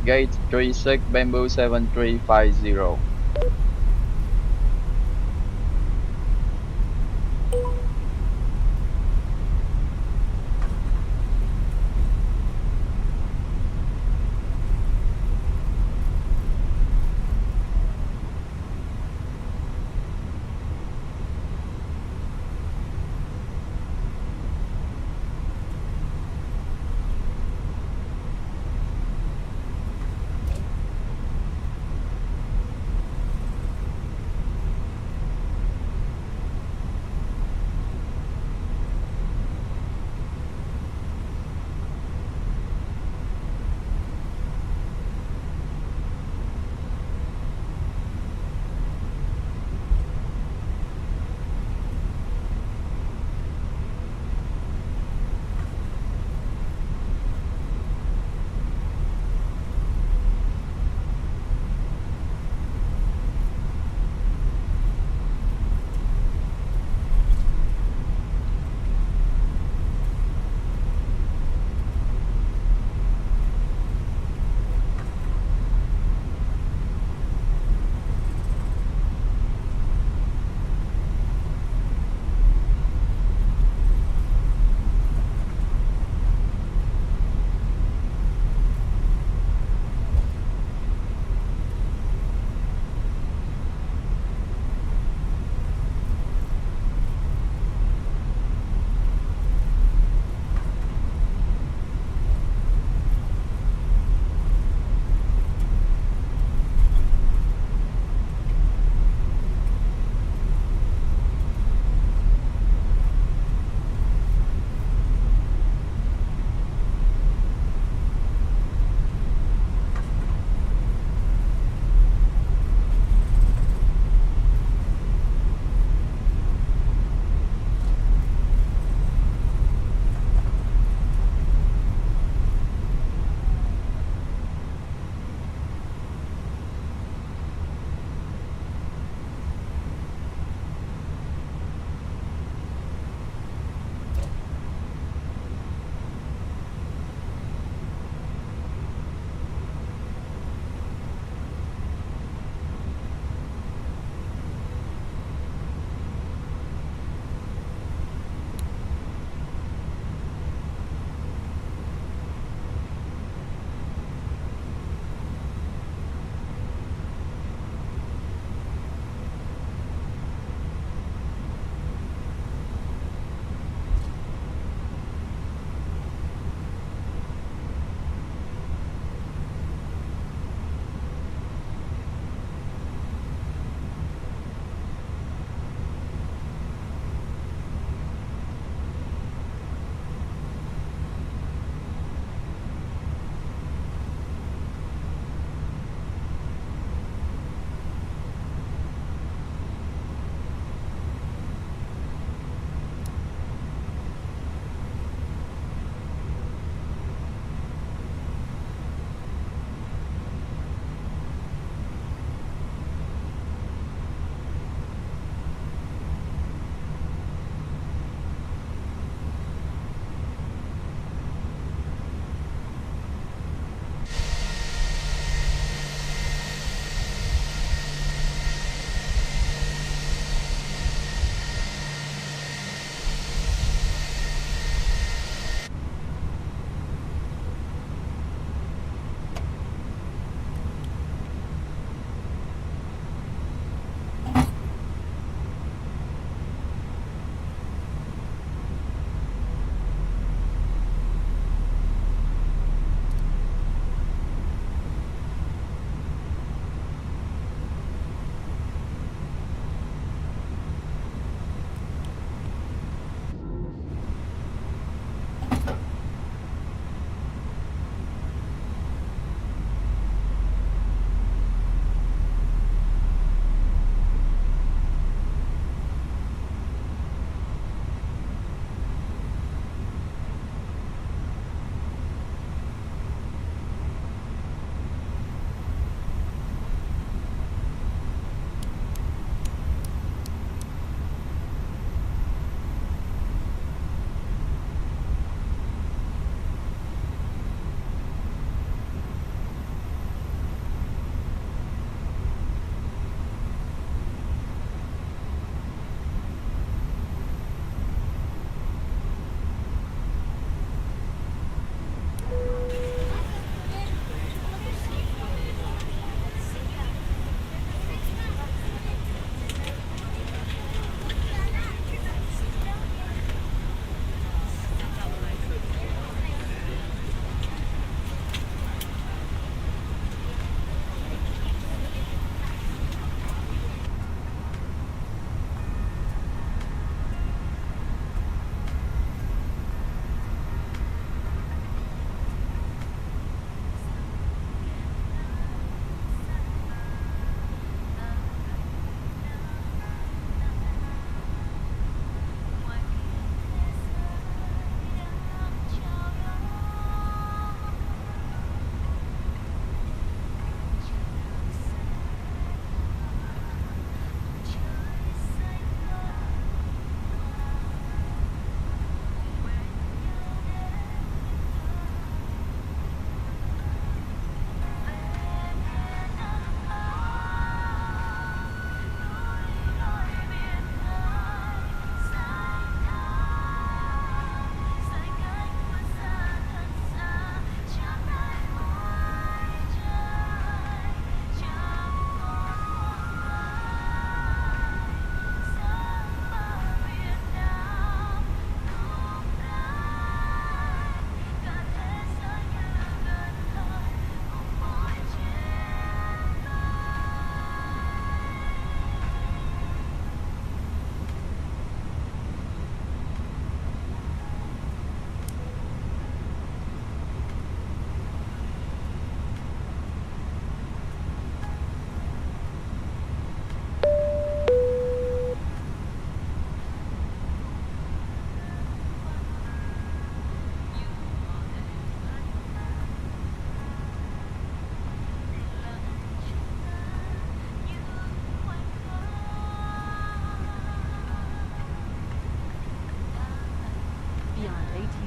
Gate 36. Bamboo 7350.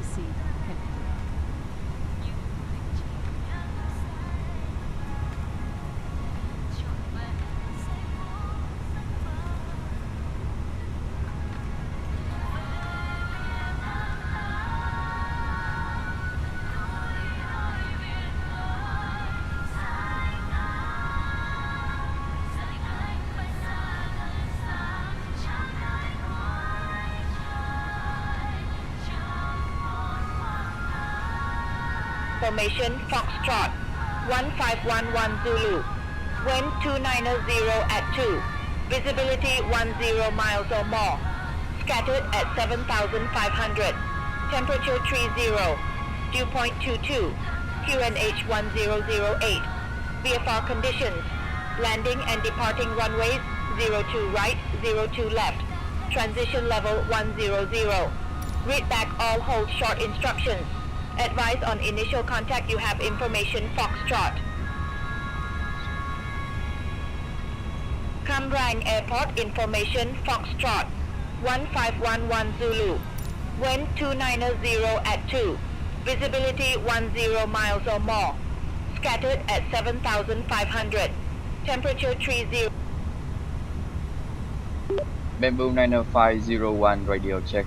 VVC heavy. Formation Foxtrot 1511 Zulu. Wind 290 at 2. Visibility 10 miles or more. Scattered at 7,500. Temperature 30. Dew point 22. QNH 1008. VFR conditions. Landing and departing runways 02 right, 02 left. Transition level 100. Read back all hold short instructions. Advise on initial contact you have information Foxtrot. Cam Ranh Airport information Foxtrot 1511 Zulu. Wind 290 at 2. Visibility 10 miles or more. Scattered at 7,500. Temperature 30. Bamboo 90501 radio check.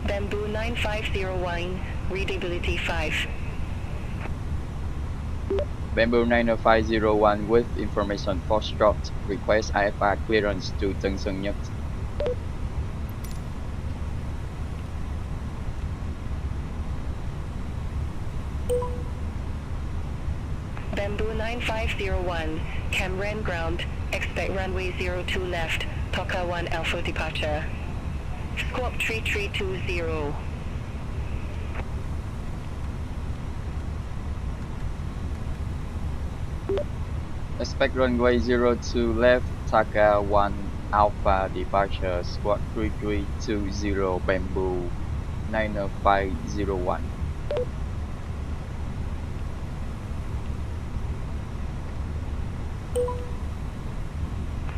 Bamboo 9501, readability 5. Bamboo 90501 with information Foxtrot. Request IFR clearance to Tân Sơn Nhất. Bamboo 9501, Cam Ranh ground, expect runway 02 left, Toka 1 Alpha departure. Squawk 3320. Expect runway 02 left, Taka 1 Alpha departure, squawk 3320, Bamboo 90501.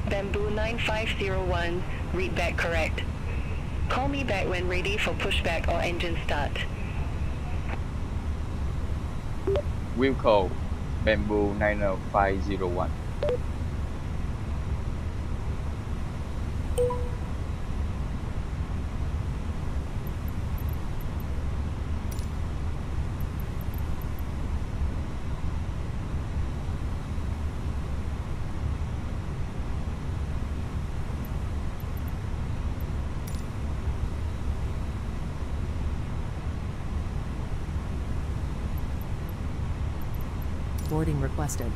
Bamboo 9501, read back correct. Call me back when ready for pushback or engine start. Will call Bamboo 90501. Boarding requested.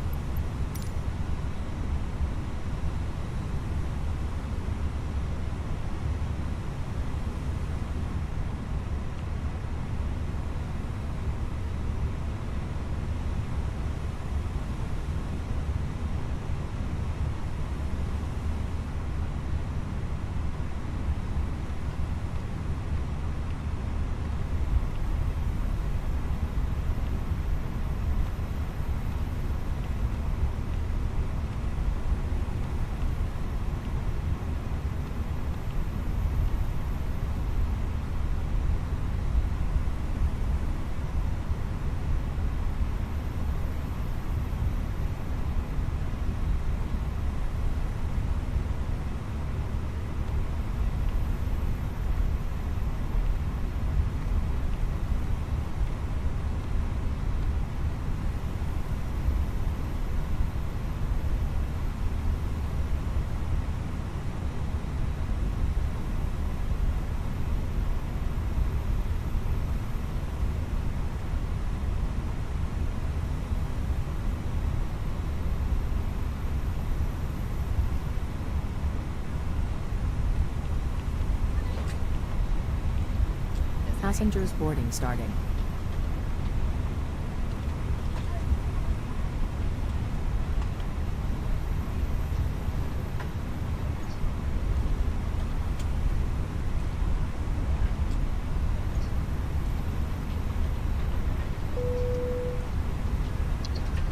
Passengers boarding starting.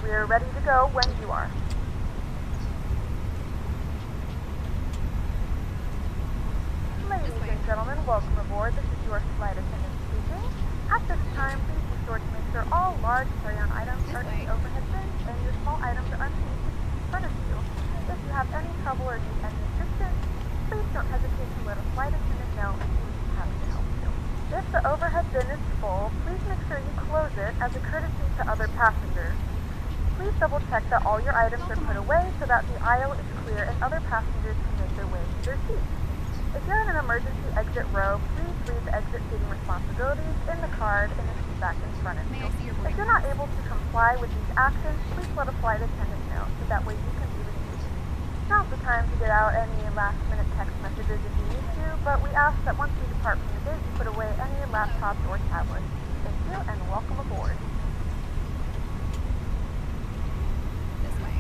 We're ready to go when you are. trouble or need any assistance, please don't hesitate to let a flight attendant know and we will be happy to help you. If the overhead bin is full, please make sure you close it as a courtesy to other passengers. Please double check that all your items are put away so that the aisle is clear and other passengers can make their way to their seats. If you're in an emergency exit row, please read the exit seating responsibilities in the card in the seat back in front of you. If you're not able to comply with these actions, please let a flight attendant know so that way you can be relieved. Now's the time to get out any last-minute text messages if you need to, but we ask that once you depart from the gate, you put away any laptops or tablets. Thank you and welcome aboard. This way.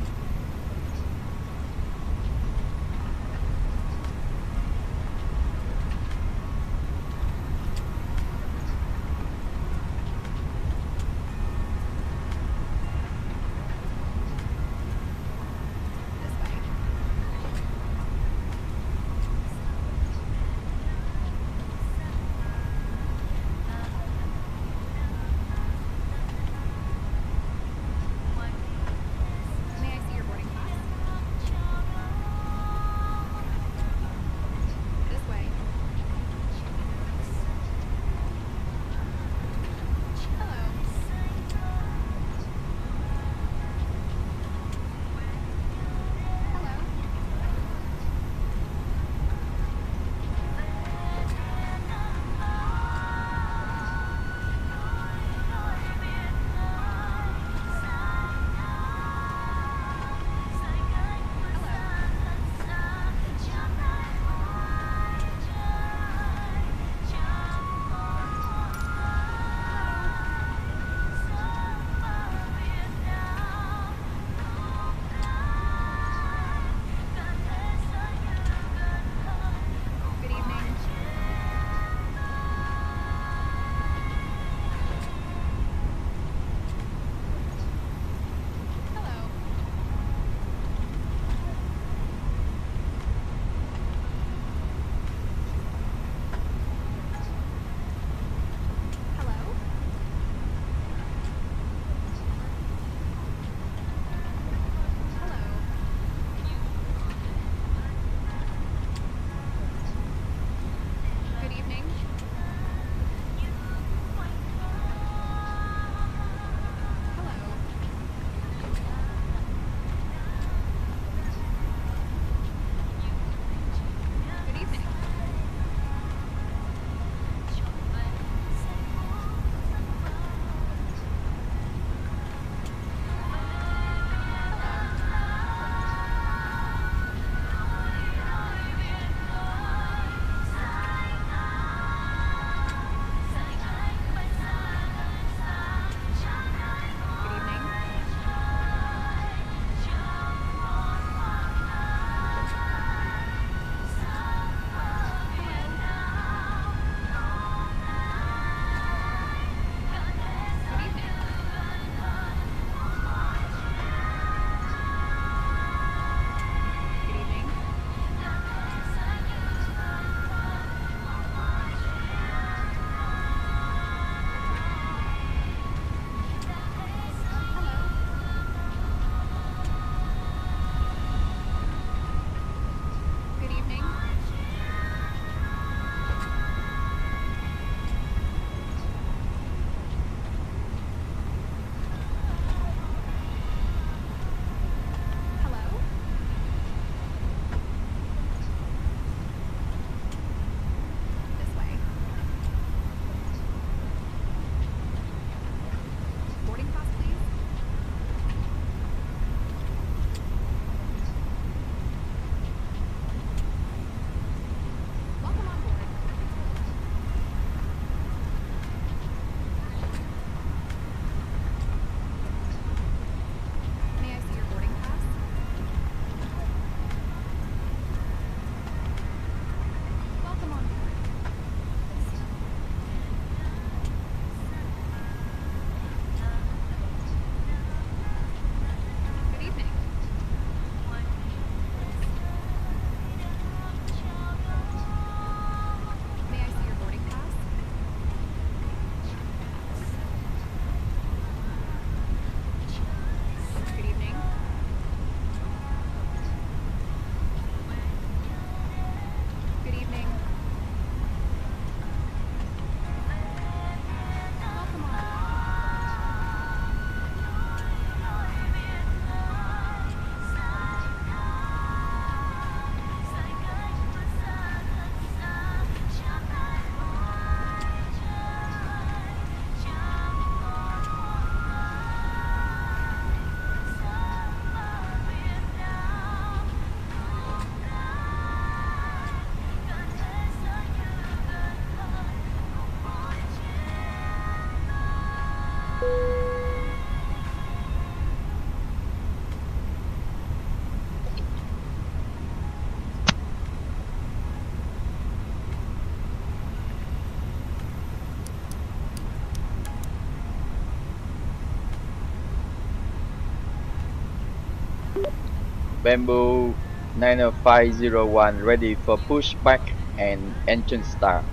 Bamboo 90501 ready for pushback and engine start.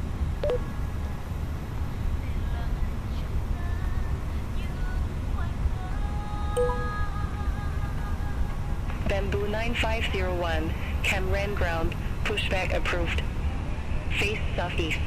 Bamboo 9501, Cameron ground, pushback approved. Face southeast.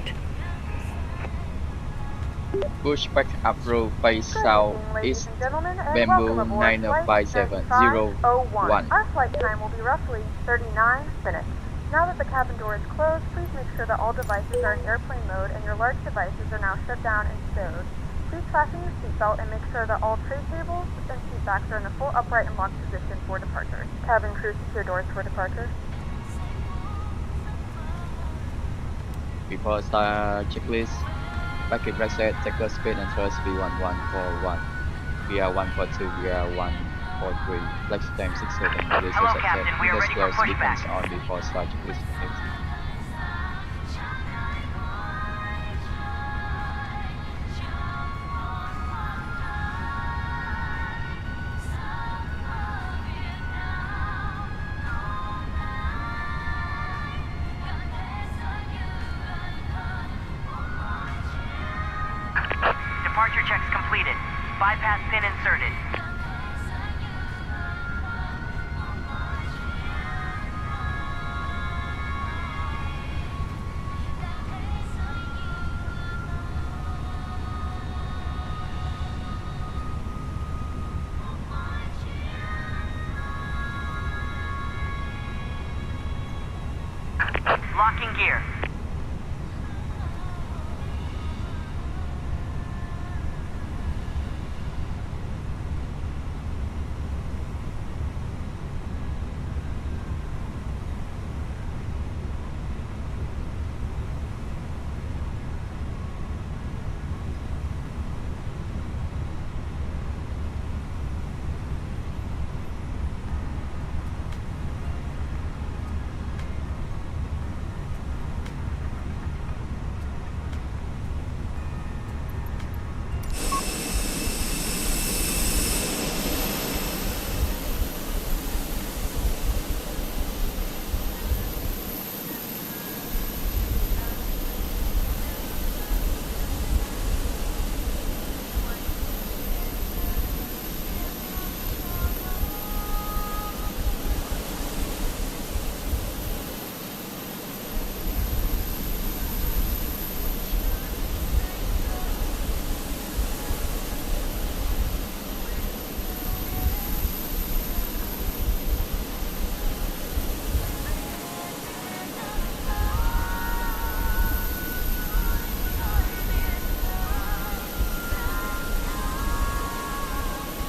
Pushback approved face southeast. Bamboo 9057001. Our flight time will be roughly 39 minutes. Now that the cabin door is closed, please make sure that all devices are in airplane mode and your large devices are now shut down and stowed. Please fasten your seatbelt and make sure that all tray tables and seat backs are in a full upright and locked position for departure. Cabin crew, secure doors for departure. Before start checklist, packet reset, checker speed and thrust V1141, VR142, VR143, flex time 67, release Hello, accept, Captain. We are ready for intersquare pushback. sequence on before start checklist. Departure checks completed. Bypass pin inserted. Locking gear.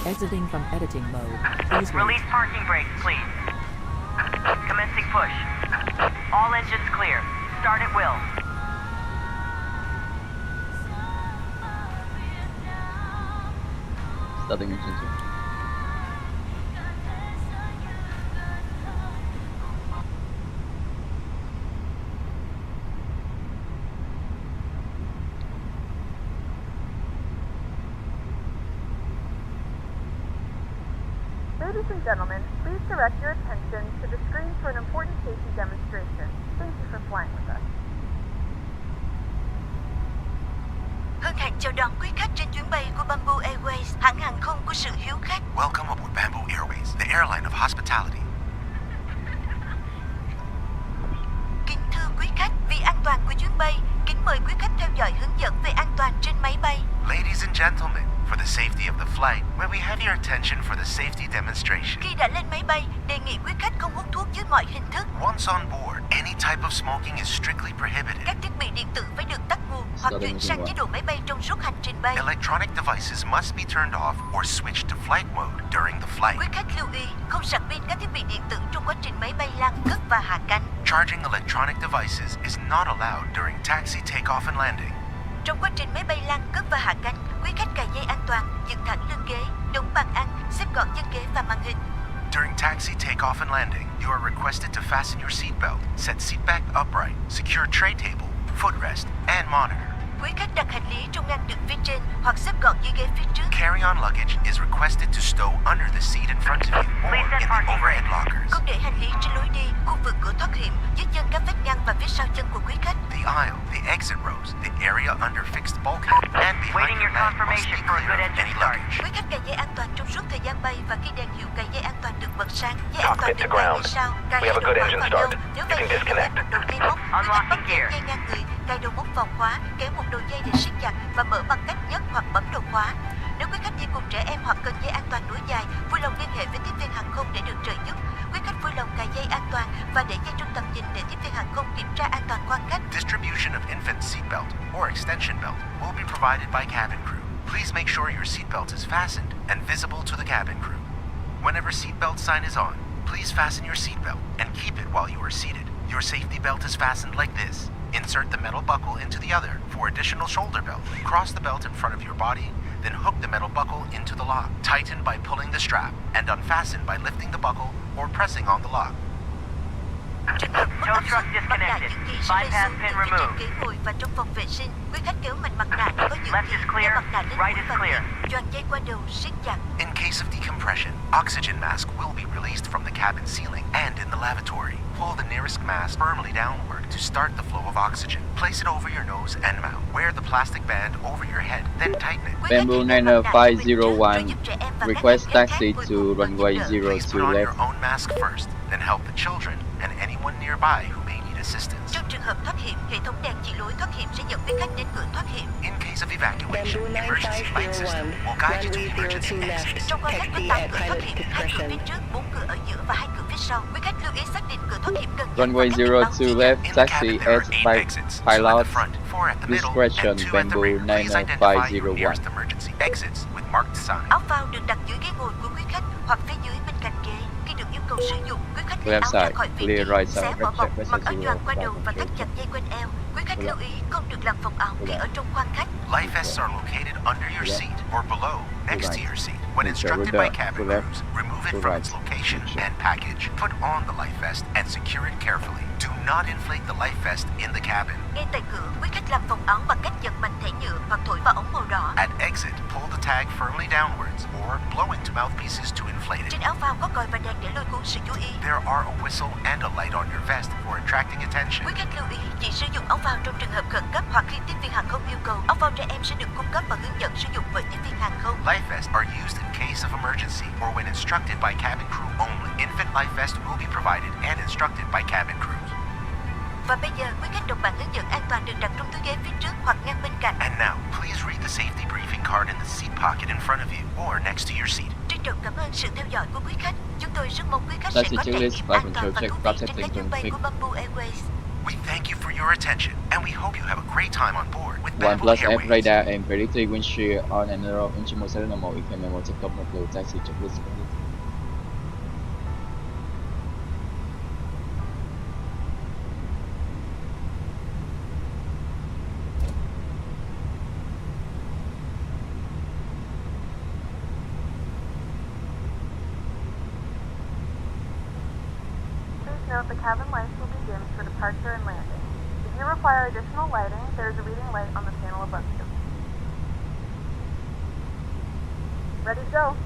Exiting from editing mode. Please wait. Release parking brakes, please. Commencing push. All engines clear. Start at will. Starting engine soon. Ladies and gentlemen, please direct your attention to the screen for an important safety demonstration. Thank you for flying with us. Hân hạnh chào đón quý khách trên chuyến bay của Bamboo Airways, hãng hàng không của sự hiếu khách. Welcome aboard Bamboo Airways, the airline of hospitality. Kính thưa quý khách, vì an toàn của chuyến bay, kính mời quý khách theo dõi hướng dẫn về an toàn trên máy bay. Ladies and gentlemen, for the safety of the flight, may we have your attention for the safety demonstration. Khi đã lên máy bay, đề nghị quý khách không hút thuốc dưới mọi hình thức. Once on board, any type of smoking is strictly prohibited. Các thiết bị điện tử phải được tắt nguồn hoặc chuyển sang chế độ máy bay trong suốt hành trình bay. Electronic devices must be turned off or switched to flight mode during the flight. Quý khách lưu ý, không sạc pin các thiết bị điện tử trong quá trình máy bay lan cất và hạ cánh. Charging electronic devices is not allowed during taxi, takeoff and landing. Trong quá trình máy bay lan cất và hạ cánh, quý khách cài dây an toàn, dựng thẳng lưng ghế, đóng bàn ăn, xếp gọn chân ghế và màn hình. During taxi, takeoff and landing, you are requested to fasten your seatbelt, set seatback upright, secure tray table, footrest, and monitor. Quý khách đặt hành lý trong ngăn đựng phía trên hoặc xếp gọn dưới ghế phía trước. Carry-on luggage is requested to stow under the seat in front of you or in the overhead lockers. Không để hành lý trên lối đi, khu vực cửa thoát hiểm, dưới chân các vách ngăn và phía sau chân của quý khách. The aisle, the exit rows, the area under fixed bulkhead, and behind your leg must be clear of any luggage. Quý khách cài dây an toàn trong suốt thời gian bay và khi đèn hiệu cài dây an toàn được bật sáng, dây an toàn được cài như sau: cài dây đầu khóa vào nhau. Nếu vậy thì kéo một đầu dây móc. Quý khách bắt giữ dây ngang người, cài đầu móc vào khóa, kéo một đầu dây để siết chặt và mở bằng cách nhấc hoặc bấm đầu khóa. Nếu quý khách đi cùng trẻ em hoặc cần dây an toàn nối dài, vui lòng liên hệ với tiếp viên hàng không để được trợ giúp. Quý khách vui lòng cài dây an toàn và để dây trong tầm nhìn để tiếp viên hàng không kiểm tra an toàn khoang khách. Distribution of infant seatbelt or extension belt will be provided by cabin crew. Please make sure your seatbelt is fastened and visible to the cabin crew. Whenever seatbelt sign is on, please fasten your seatbelt and keep it while you are seated. Your safety belt is fastened like this. Insert the metal buckle into the other for additional shoulder belt. Cross the belt in front of your body, then hook the metal buckle into the lock. Tighten by pulling the strap and unfasten by lifting the buckle or pressing on the lock. Tow truck disconnected. Bypass pin removed. Ghế ngồi và trong phòng vệ sinh, quý khách kéo mạnh mặt nạ để có dự Left is clear, right is clear. Choàng dây qua đầu, siết chặt. In case of decompression, oxygen mask will be released from the cabin ceiling and in the lavatory. Pull the nearest mask firmly downward to start the flow of oxygen. Place it over your nose and mouth. Wear the plastic band over your head, then tighten it. Bamboo 90501 request taxi to runway Please put 02 on left. your own mask first, then help the children and anyone nearby who may need assistance. Trong trường hợp thoát hiểm, hệ thống đèn chỉ lối thoát hiểm sẽ dẫn quý khách đến cửa thoát hiểm. In case of evacuation, emergency light system will guide you to the emergency exit. Trong khoang khách có 8 cửa thoát hiểm, 2 cửa phía trước, 4 cửa ở giữa và 2 cửa phía sau. Quý khách lưu ý xác định cửa thoát hiểm gần nhất. Runway và các cảnh báo 02 chỉ dẫn. left, In the taxi cabin, there as are 8 exits, 2 at pilot the front, 4 at the middle, discretion, and 2 at the Bamboo rear. Please identify your 90501. nearest emergency exits with marked sign. Áo phao được đặt dưới ghế ngồi của quý khách hoặc phía dưới bên cạnh ghế. Khi được yêu cầu sử dụng, quý khách lấy Left áo ra side, khỏi vị clear trí, right side, xé vỏ bọc, exit mặc áo choàng qua 0, đầu và thắt chặt dây quanh eo. Quý khách lưu ý không được làm phòng áo khi ở trong khoang khách. Life vests are located under your seat or below, next to your seat. When instructed by cabin crews, remove it from its location and package. Put on the life vest and secure it carefully. Do not inflate the life vest in the cabin. Ngay tại cửa, quý khách làm phòng áo bằng cách giật mạnh thẻ nhựa hoặc thổi vào ống màu đỏ. At exit, pull the tag firmly downwards or blow into mouthpieces to inflate it. Trên áo phao có còi và đèn để lôi cuốn sự chú ý. There are a whistle and a light on your vest for attracting attention. Quý khách lưu ý chỉ sử dụng áo phao trong trường hợp khẩn cấp hoặc khi tiếp viên hàng không yêu cầu. Áo phao trẻ em sẽ được cung cấp và hướng dẫn sử dụng bởi tiếp viên hàng không. Life vests are used in case of emergency or when instructed by cabin crew only. Infant life vest will be provided and instructed by cabin crews. Và bây giờ, quý khách đọc bản hướng dẫn an toàn được đặt trong túi ghế phía trước hoặc ngăn bên cạnh. And now, please read the safety briefing card in the seat pocket in front of you or next to your seat. Trân trọng cảm ơn sự theo dõi của quý khách. Chúng tôi rất mong quý khách Taxi sẽ có trải checklist, nghiệm flight an toàn control và check, thú flight vị trên setting các chuyến bay config. của Bamboo Airways. We thank you for your attention and we hope you have a great time on board with One Bamboo plus F Airways. radar and predictive wind shear on and around engine mode normal EK memo check up mode taxi checklist. Please note the cabin lights will be dimmed for departure and landing. If you require additional lighting, there is a reading light on the panel above you. Ready to go.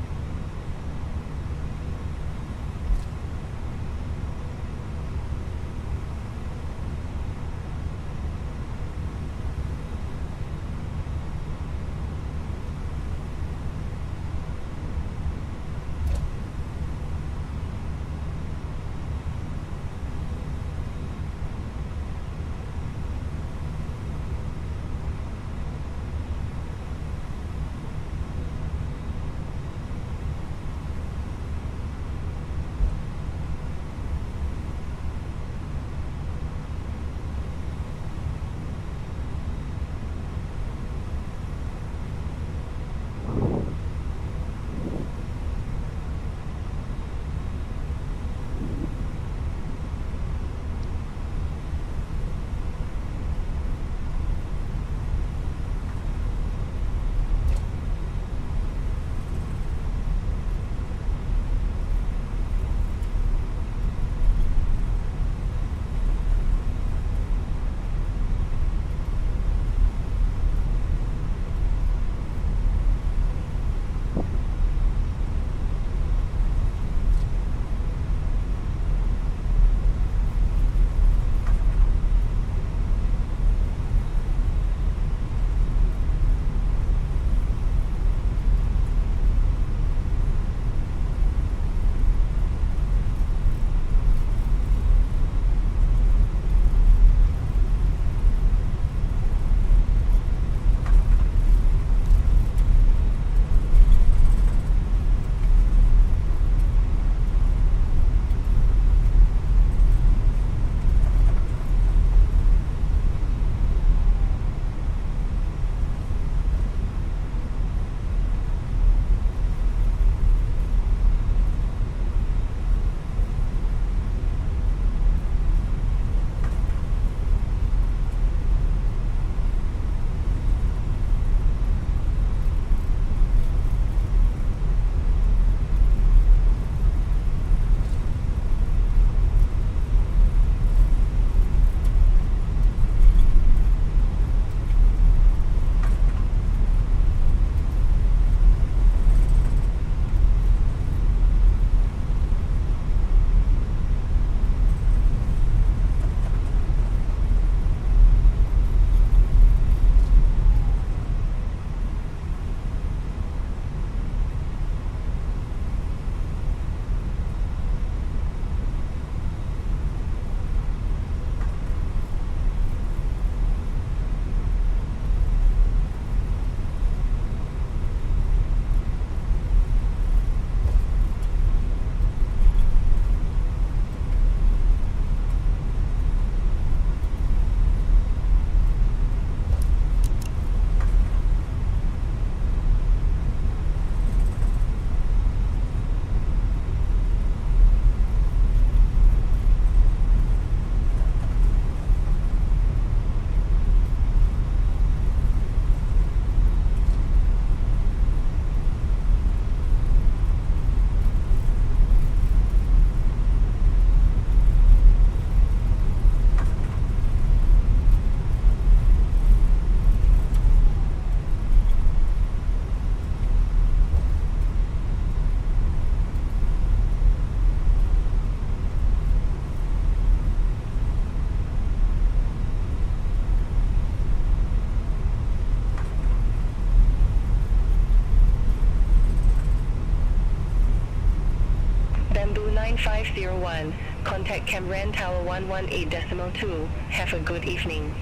9501. Contact Cameron Tower 118.2. Have a good evening.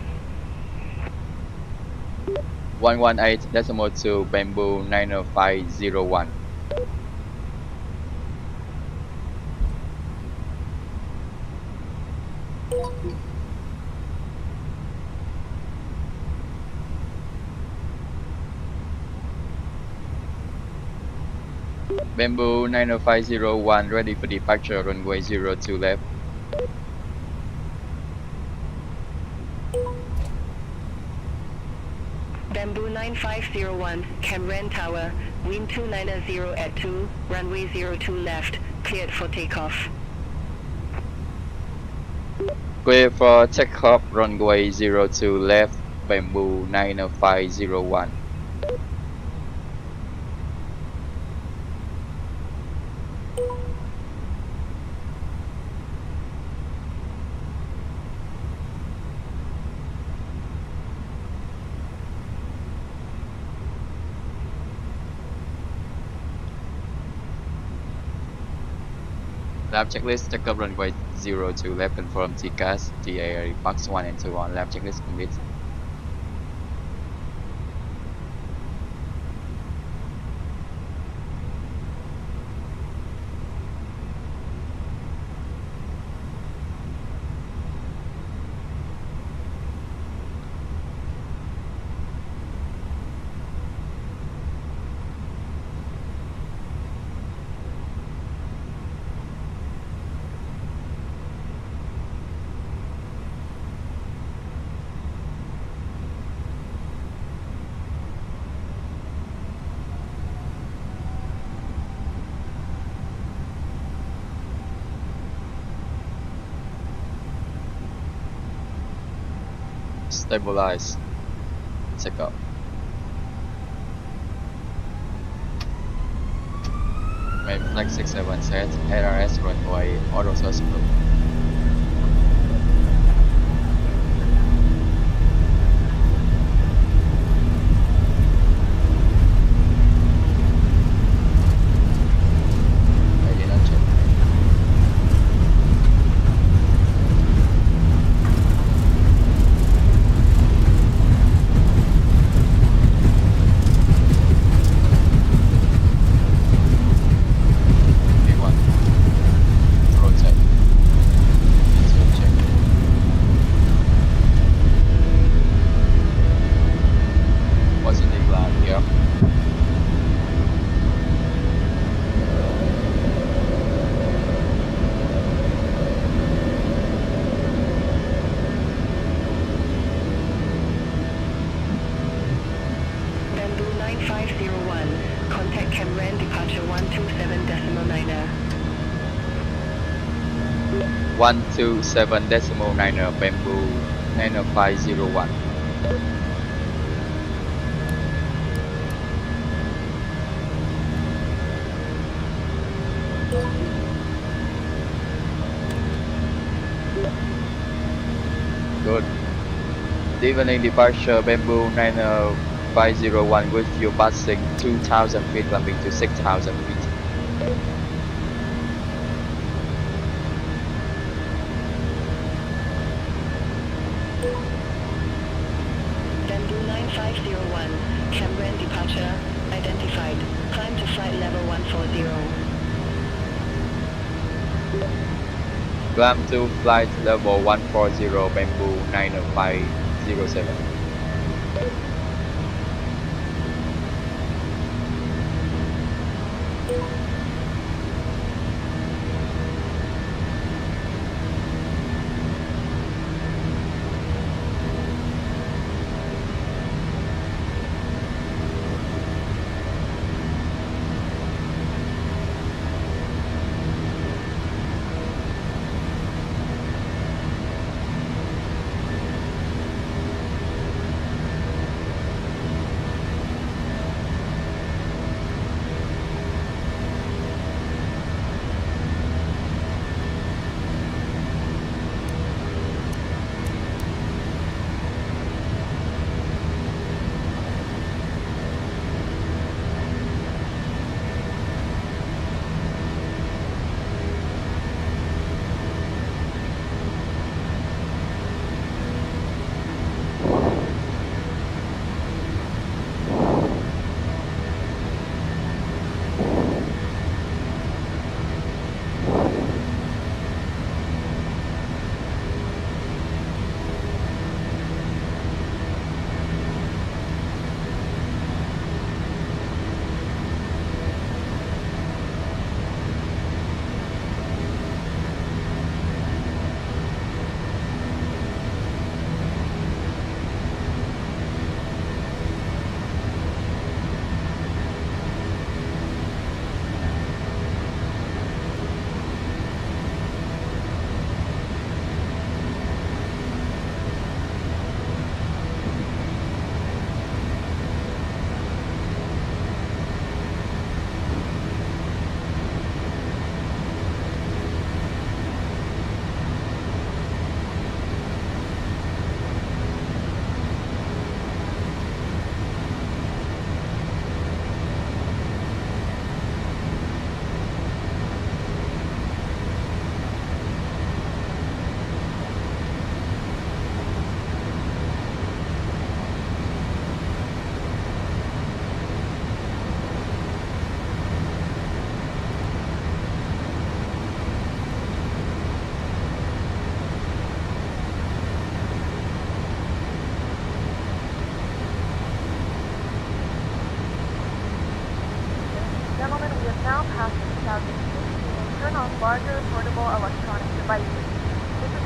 118.2 Bamboo 90501. Bamboo 90501 ready for departure, runway 02 left. Bamboo 9501, Cameron Tower, wind 290 at 2, runway 02 left, cleared for takeoff. Clear for takeoff, runway 02 left, Bamboo 90501. Lab checklist, check up runway 02 left, confirm TCAS, TA box 1 and 2 on lab checklist complete. Stabilize. Check up. Main flag 67 set, ARS runway, auto source blue. Bamboo 9501, contact Cameron departure 127.9er. 127.9er Bamboo 90501. Good. Evening departure Bamboo 90501 with you passing 2,000 feet, climbing to 6,000 feet. Bamboo 9501, Cameron departure, identified. Climb to flight level 140. Climb to flight level 140 Bamboo 90507.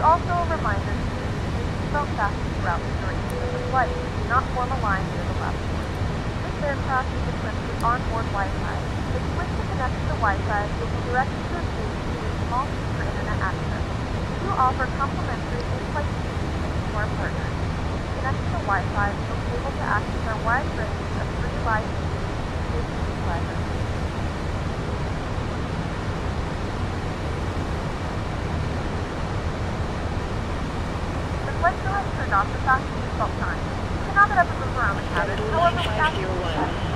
also a reminder to please keep your seatbelt fastened throughout the duration of the flight. Do not form a line near the left door. This aircraft is equipped with onboard Wi-Fi. If you wish to connect to the Wi-Fi, you'll be directed to a page through a small key for internet access. We do offer complimentary in-flight speaking to our partners. If you connect to the Wi-Fi, you'll be able to access our wide range of free live streaming and safety library. The flight crew has turned off the fasten seatbelt sign. You cannot get up and move around the cabin. However, we ask you to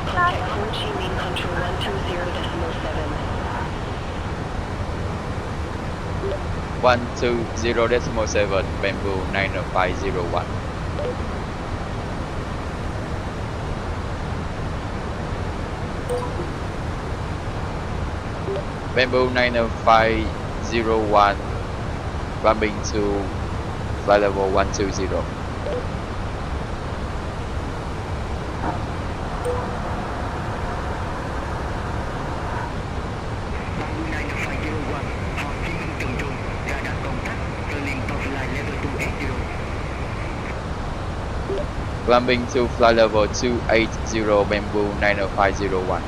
Contact Ho Chi Minh Control 120.7. 120.7 Bamboo 9501. Bamboo 9501 ramping to flight level 120. Climbing to flight level 280 Bamboo 90501.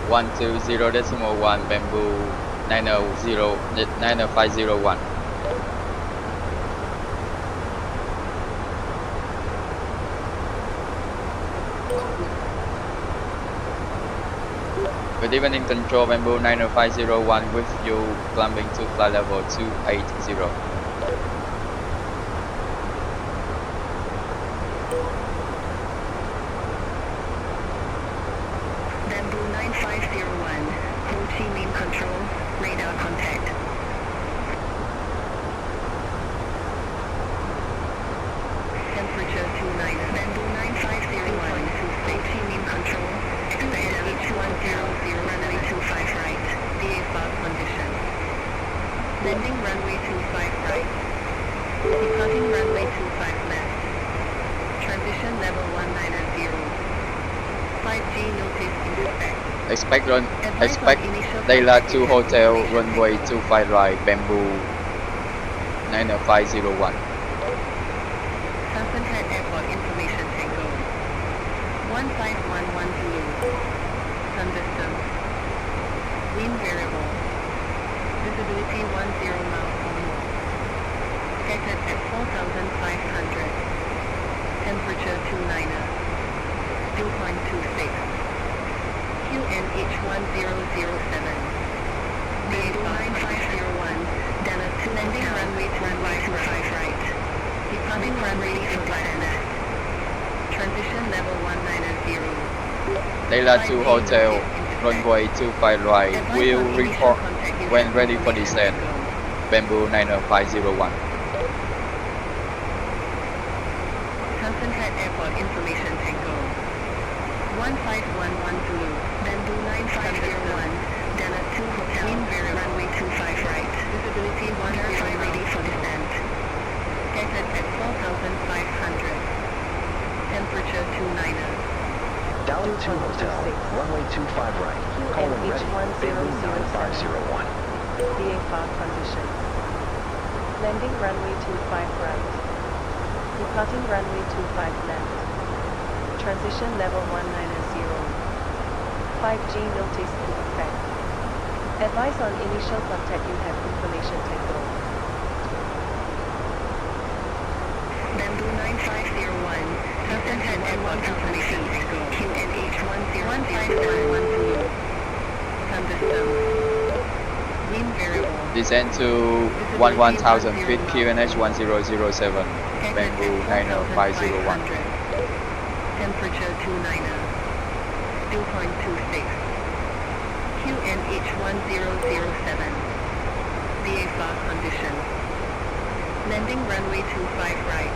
120.1 bamboo 90501. Good evening, control bamboo 90501 with you climbing to flight level 280. Bamboo 9501, Ho Chi Minh Control, radar contact. Temperature 29, Bamboo 9501, Ho Chi Minh Control, expect H100, runway 25 right, VA fog condition. Landing runway 25 right, departing runway 25 left, transition level 190. 5G notice inspect. Expect Layla 2 Hotel runway 25 right bamboo 90501. Sunset Head Airport information Tango 1511 Zulu. Thunderstorm. Wind variable. Visibility 10 miles or more. Scattered at 4,500. Temperature 29er. Dew point 26. QNH 1007. BA 9501. Dallas 2 landing runway 25 right. Departing runway to left. Transition level 190. Layla 2 Hotel runway 25 right will report when ready for descent. Bamboo 90501. Sunset Head Airport information Tango 1511 Zulu. Bamboo 9501. Dallas 2 Hotel. Wind very runway 25 right. Visibility 105 ready for descent. Scattered at 4,500. Temperature 29er. Dallas 2 Hotel, runway 25 right. Call when ready. Bamboo 9501. VA fog condition. Landing runway 25 right. Departing runway 25 left. Transition level 190. 5G notice in effect. Advice on initial contact. You have information Tango. Bamboo 9501. Sunset Head Airport information Tango. QNH 101511 Zulu. Thunderstorm. Wind variable. Descend to 11,000 feet QNH 1007 bamboo 90501. Temperature 29er. Dew point 26. QNH 1007. VA fog condition. Landing runway 25 right.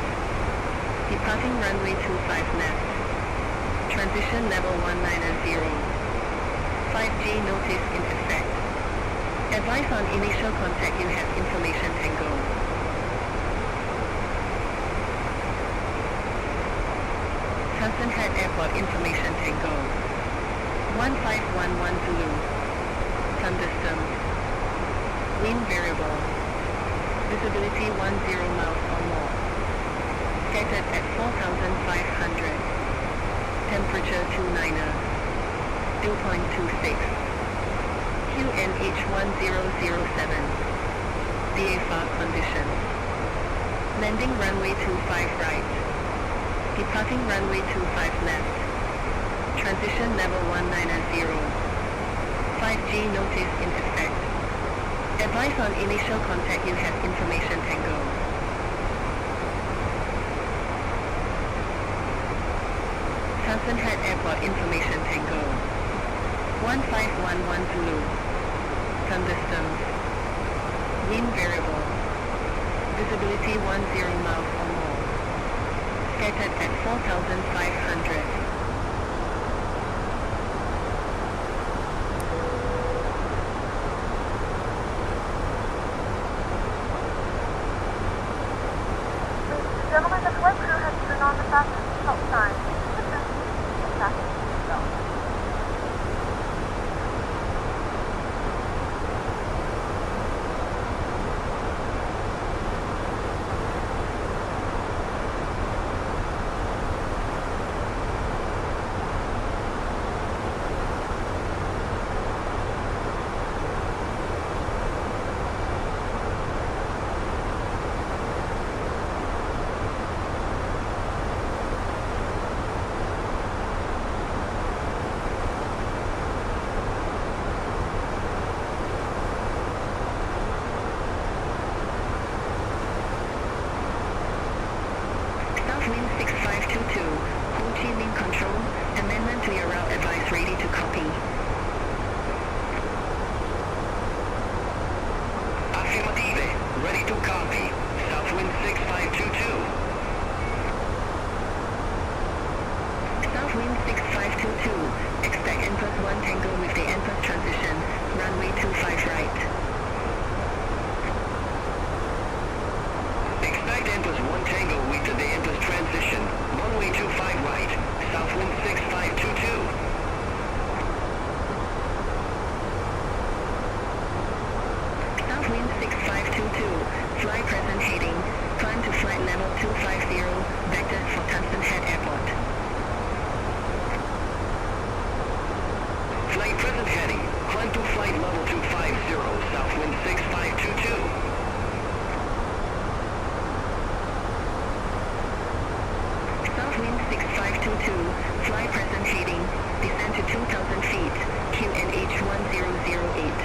Departing runway 25 left. Transition level 190. 5G notice in effect. Advice on initial contact. You have information Tango. Sunset Head Airport information Tango 1511 Zulu. Thunderstorm. Wind variable. Visibility 10 miles or more. Scattered at 4,500. Temperature 29er. Dew point 26. QNH 1007. VA fog condition. Landing runway 25 right. Departing runway 25 left. Transition level 190. 5G notice in effect. Advice on initial contact. You have information Tango. Sunset Head Airport information Tango 1511 Zulu. Thunderstorm. Wind variable. Visibility 10 miles or more. Scattered at 4,500. Gentlemen, the flight crew has turned on the fasten seatbelt sign. Please return to your seat and fasten your seatbelt. Empress 1 Tango with the Empress transition, runway 25 right. Expect Empress 1 Tango with the Empress transition, runway 25 right, southwind 6522. Southwind 6522, fly present heading, climb to flight level 250, vector for Tunstall Head Airport. Flight present heading, climb to flight level 250, southwind 6522. Southwind 6522, fly present heading, descend to 2,000 feet, QNH 1008.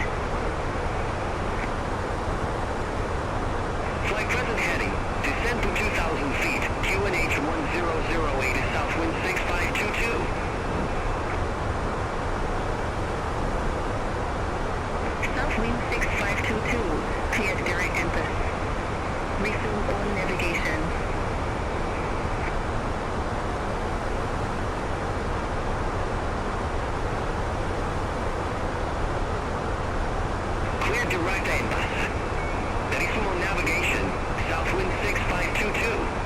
Flight present heading, descend to 2,000 feet, QNH 1008 is southwind 6522. Southwind 6522, cleared direct Empress. Resume all navigation. Clear direct Empress. Resume all navigation, southwind 6522.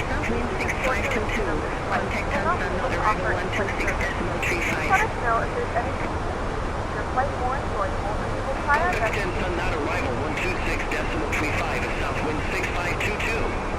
Southwind 6522, contact Tunstall North arrival 126.35. Let us know if there's anything you need to make your flight more enjoyable, and we will try our best. Contact Tunstall Not arrival 126.35 is southwind 6522.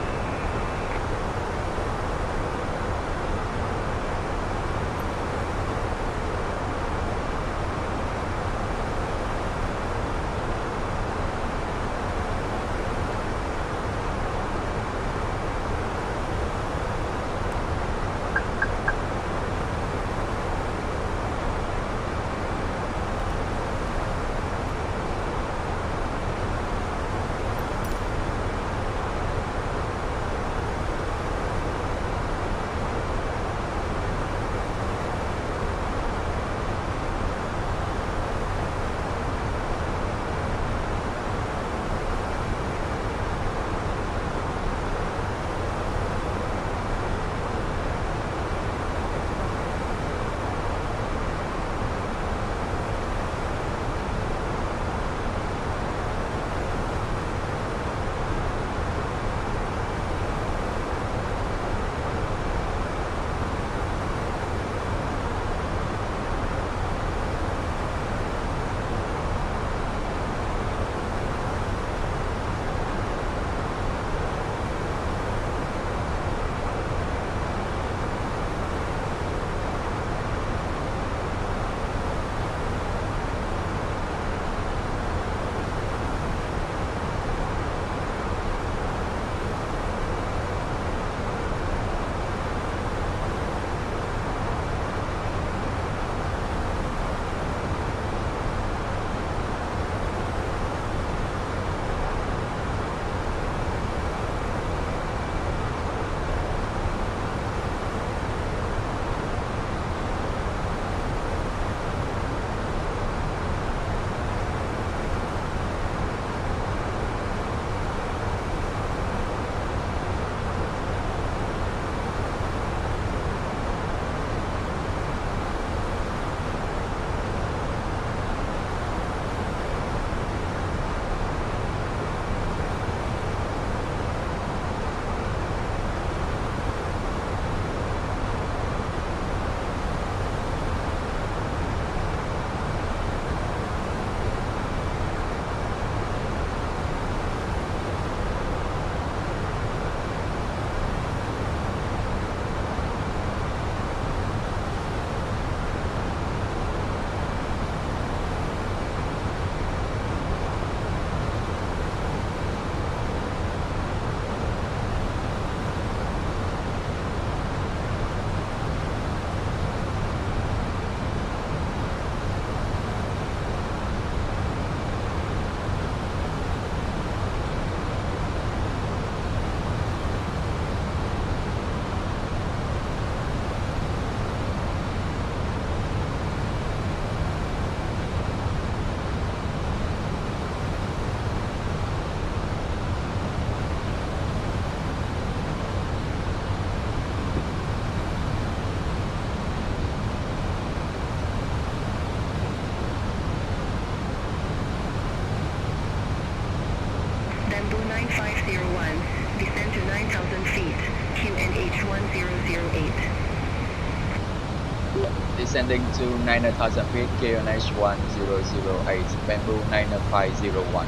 Descending to 9,000 feet, QNH 1008, Bamboo 9501.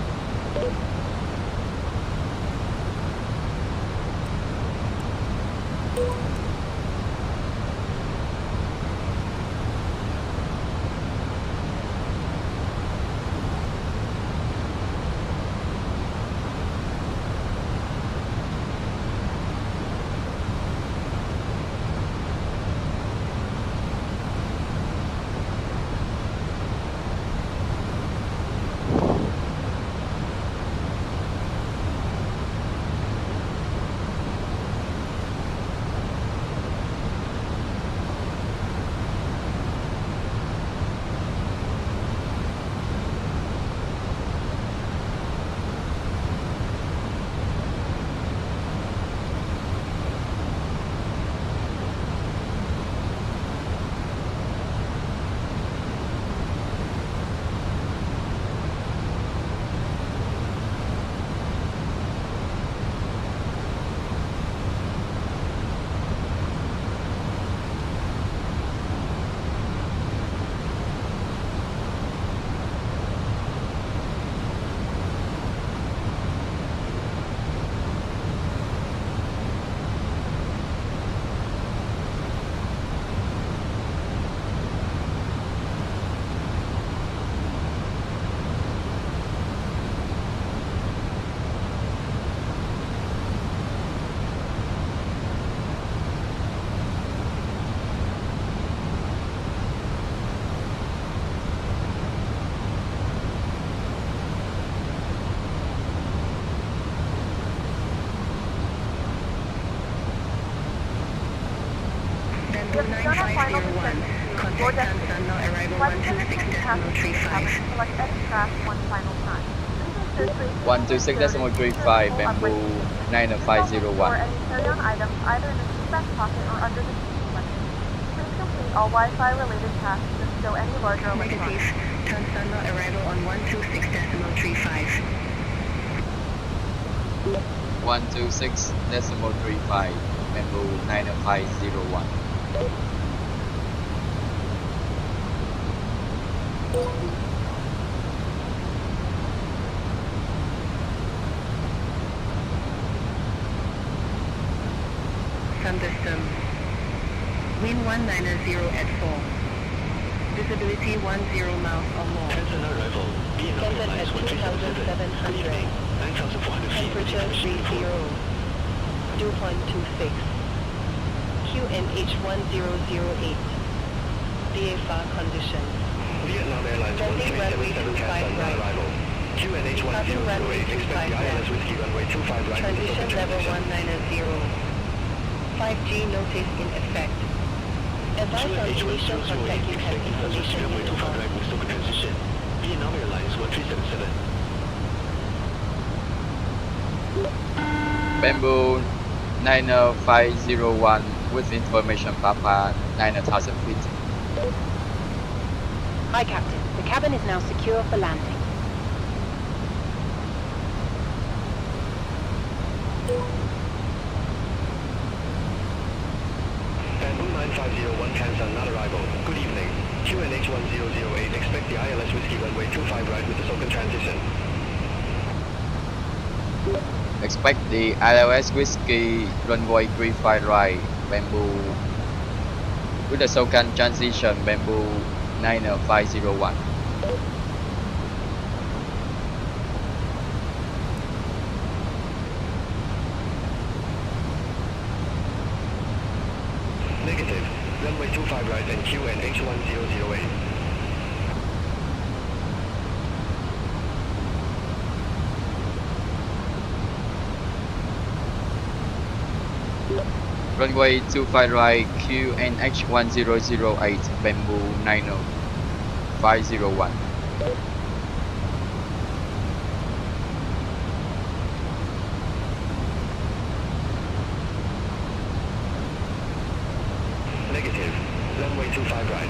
If you've done a final descent to your destination, flight attendants will be passing you cabin to select any craft one final time. Please ensure to 12.6.35, Bamboo Store 9501. any carry-on items either in the seat back pocket or under the seat blanket. Please complete all Wi-Fi related tasks and stow any larger electronics. Turn standard arrival on 126.35. 126.35, Bamboo 9501. Thunderstorm. Wind 190 at 4. Visibility 10 miles or more. Cancel arrival. Descended at 2,700. Temperature 30. Dew point 26. QNH 1008. VFR conditions. Vietnam Airlines Landing runway 25 right. arrival. QNH Departing runway 1008, expect the 25 ILS left. Whiskey runway 25 right. Transition level 190. 5G notice in effect. Advise on initial contact you have information in runway 25 advance. right with token transition. Vietnam Airlines 1377. Bamboo 9501 with information Papa 9,000 feet. Hi, Captain. The cabin is now secure for landing. Bamboo 9501 cancel non-arrival. Good evening. QNH 1008, expect the ILS Whiskey runway 25 right with the token transition. Expect the ILS Whiskey runway 35 right, Bamboo with the SOCAN transition, Bamboo 9501. Negative. Runway 25 right and QNH 1008. Runway 25 right, QNH 1008, Bamboo 9501. Negative. Runway 25 right.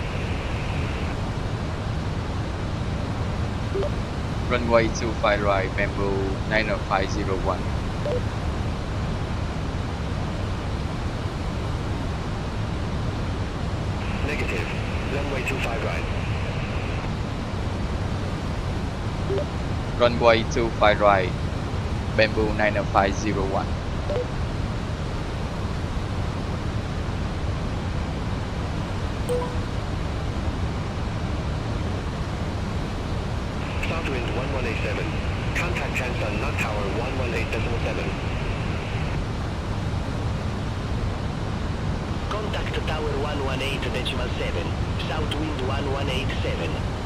Runway 25 right, Bamboo 9501. Negative. runway 25 right. Runway 25 right, Bamboo 90501. Southwind 1187. Contact transfer Nhat Tower 118.7. Contact Tower 118.7. Southwind 1187.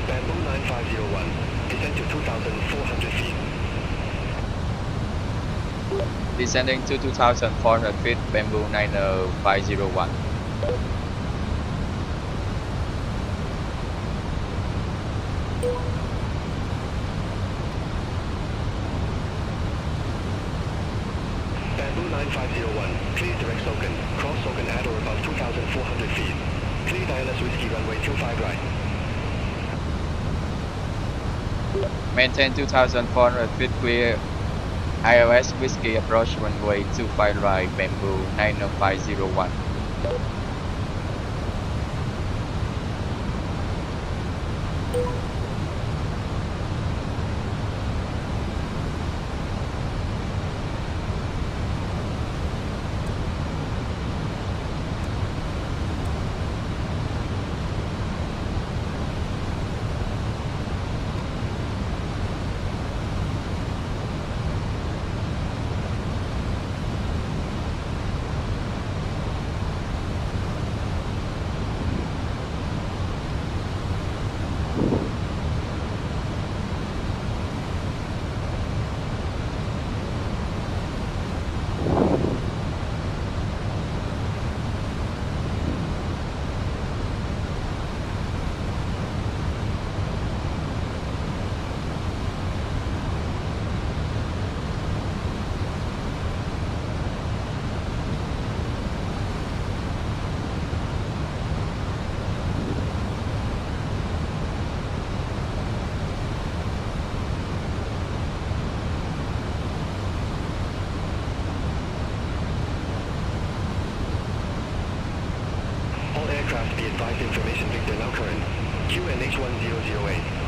Bamboo 9501. Descend to 2,400 feet. Descending to 2,400 feet, Bamboo 90501. Bamboo 9501. Clear direct Soken. Cross Soken at or above 2,400 feet. Clear Dialis Whiskey runway 25 right. Maintain 2,400 feet clear. ILS Whiskey approach runway 25 right, Bamboo 90501. aircraft be advised information Victor now current. QNH 1008.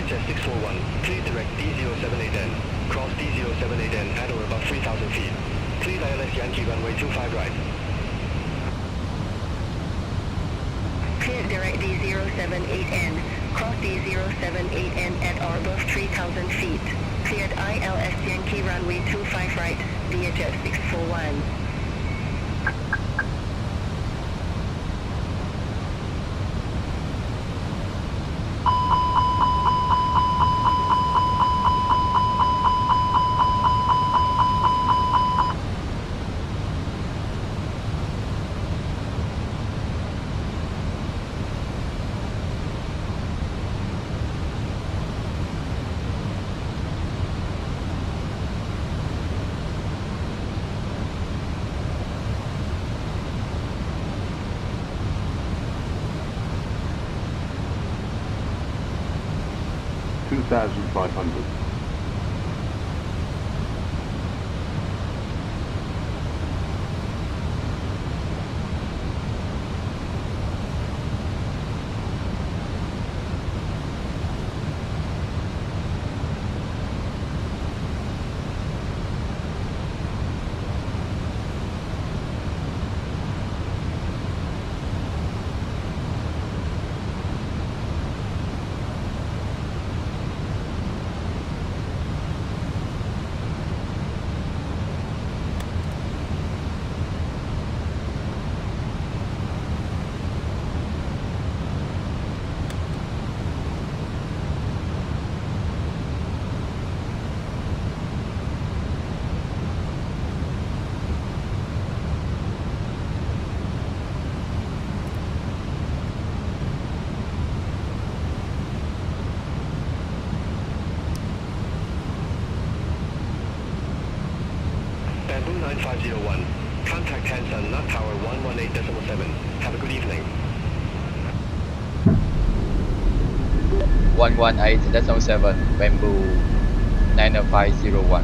VHS 641, please direct D078N, cross D078N at or above 3,000 feet. Please ILS Yankee runway 25 right. Clear direct D078N, cross D078N at or above 3,000 feet. Cleared ILS Yankee runway 25 right, VHS 641. $2,500. Bamboo 9501. Contact Hanson, Nhat Tower 118.7. Have a good evening. 118.7, Bamboo 9501.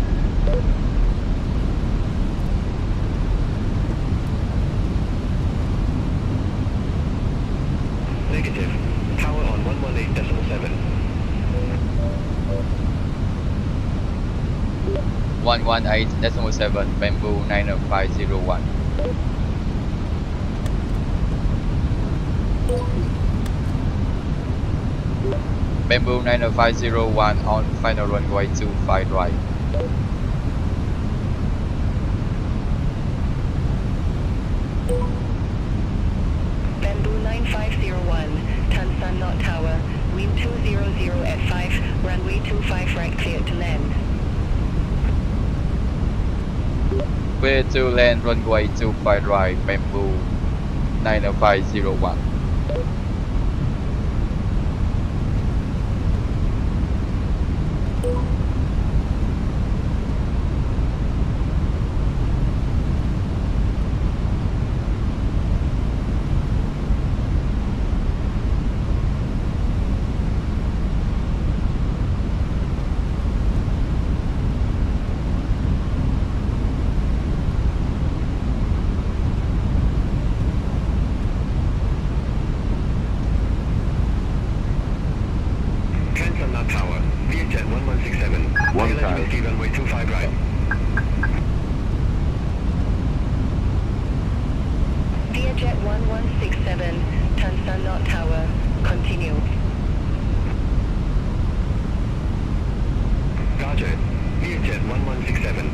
Negative. Tower on 118.7. 118.7, Bamboo 9501. Bamboo 9501 on final runway 25 right. Bamboo 9501, Tansan Nhat Tower, wind 200 at 5, runway 25 right, cleared to land. Clear to land runway 25 right, Bamboo 90501. Transfer Nhat Tower, VHF 1167. Eligibility runway 25 right. ViaJet 1167, Tansan Nhat Tower, continue. Roger. VHF 1167.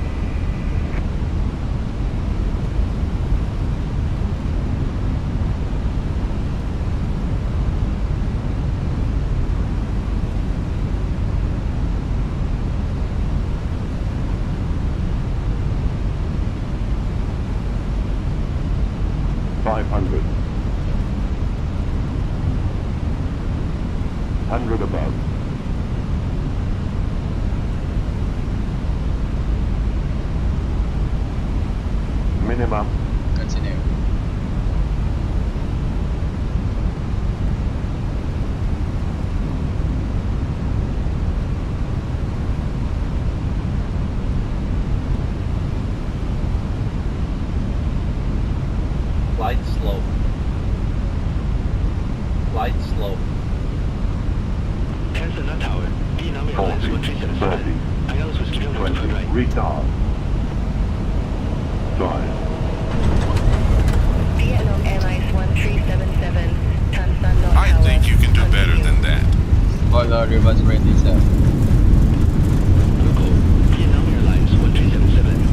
Hundred above. Minimum. Continue. Flight slow. Flight slow. Transfer Nhat Tower, Vietnam Airlines 1377. ILS was given 25 right. Retard. Drive. Vietnam Airlines 1377, Tansan Nhat Tower. I think you can do better than that. Spoiler reverse ready, sir. Local, Vietnam Airlines 1377.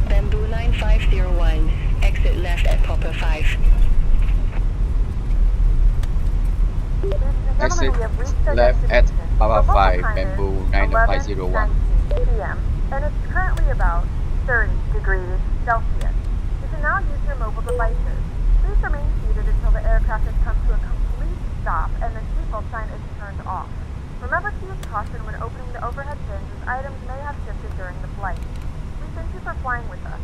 Bamboo 9501, exit left at Popper 5. Exit left at Papa 5, Bamboo 90501. p.m. and it's currently about 30 degrees Celsius. You can now use your mobile devices. Please remain seated until the aircraft has come to a complete stop and the seatbelt sign is turned off. Remember to use caution when opening the overhead bins as items may have shifted during the flight. We thank you for flying with us.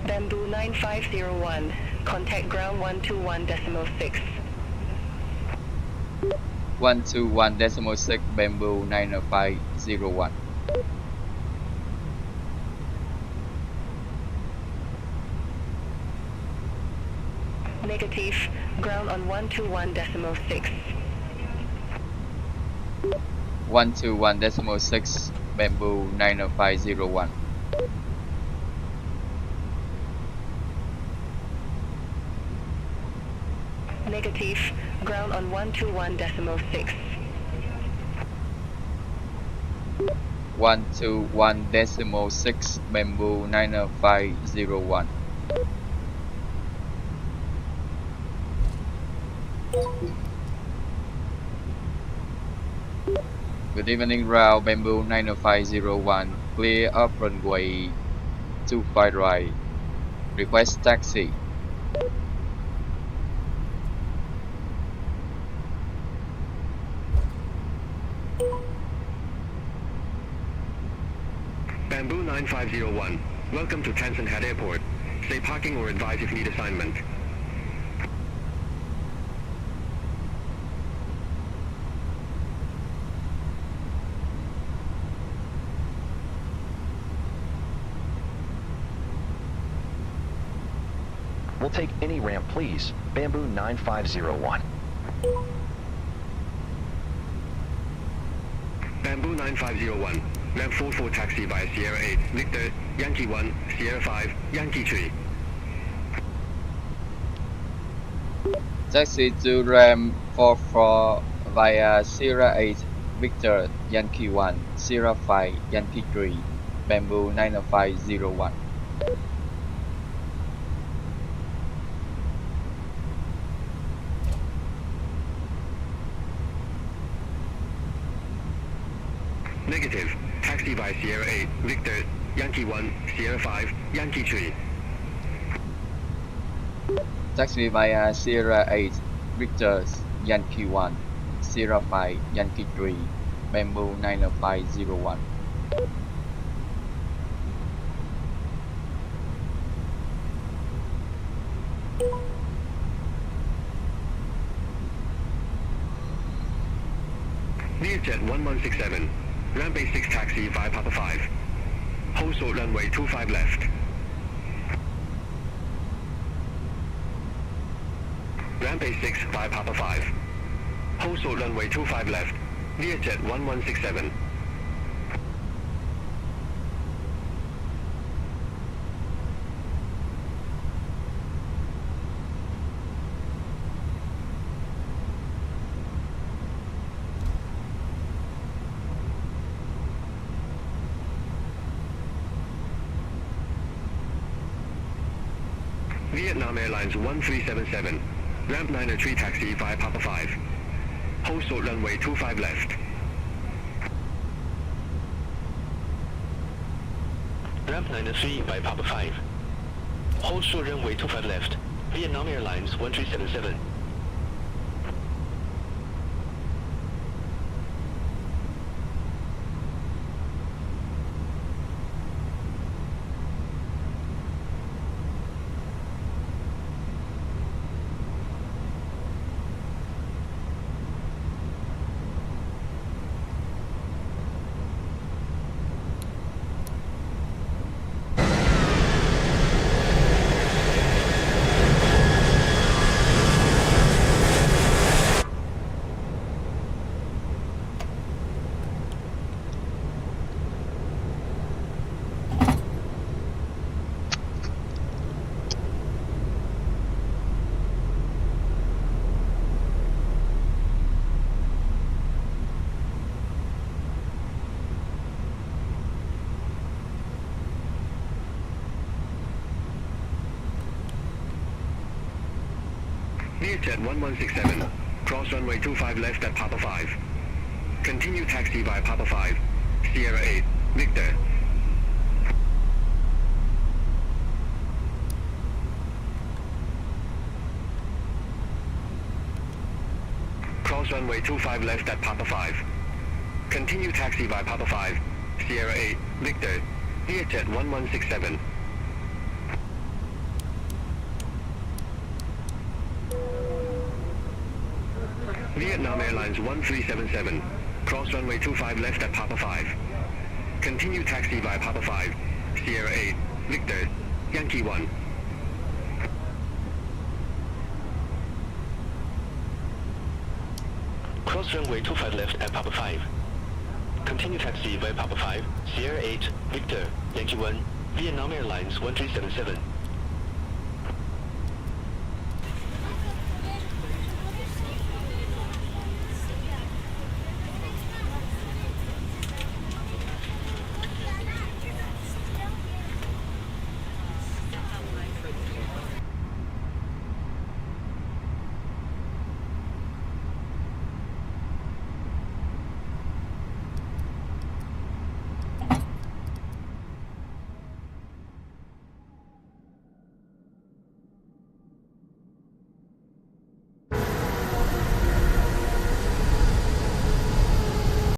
Bamboo 9501, contact ground 121.6. 121.6, Bamboo 90501. Negative, ground on 121.6. 121.6, Bamboo 90501. Negative, ground on 121.6. 121.6, Bamboo 90501. Good evening, route Bamboo 90501. Clear up runway 25 right. Request taxi. Bamboo 9501. Welcome to Nhat Airport. Stay parking or advise if need assignment. We'll take any ramp, please. Bamboo 9501. Bamboo 9501. Ramp 44 taxi via Sierra 8, Victor, Yankee 1, Sierra 5, Yankee 3. Taxi to ramp 44 via Sierra 8, Victor, Yankee 1, Sierra 5, Yankee 3, Bamboo 9501. Negative. Taxi by Sierra 8, Victor, Yankee 1, Sierra 5, Yankee 3. Taxi via Sierra 8, Victor, Yankee 1, Sierra 5, Yankee 3, Bamboo 9501. Learjet 1167. Ramp 86 taxi via Papa 5. Hold short runway 25 left. Ramp 86 via Papa 5. Hold short runway 25 left. Learjet 1167. Vietnam Airlines 1377. Ramp 903 taxi via Papa 5. Hold short runway 25 left. Ramp 903 via Papa 5. Hold short runway 25 left. Vietnam Airlines 1377. Learjet 1167. Cross runway 25 left at Papa 5. Continue taxi via Papa 5. Sierra 8, Victor. Cross runway 25 left at Papa 5. Continue taxi via Papa 5. Sierra 8, Victor. Learjet 1167. Vietnam Airlines 1377. Cross runway 25 left at Papa 5. Continue taxi via Papa 5. Sierra 8, Victor, Yankee 1. Cross runway 25 left at Papa 5. Continue taxi via Papa 5. Sierra 8, Victor, Yankee 1. Vietnam Airlines 1377.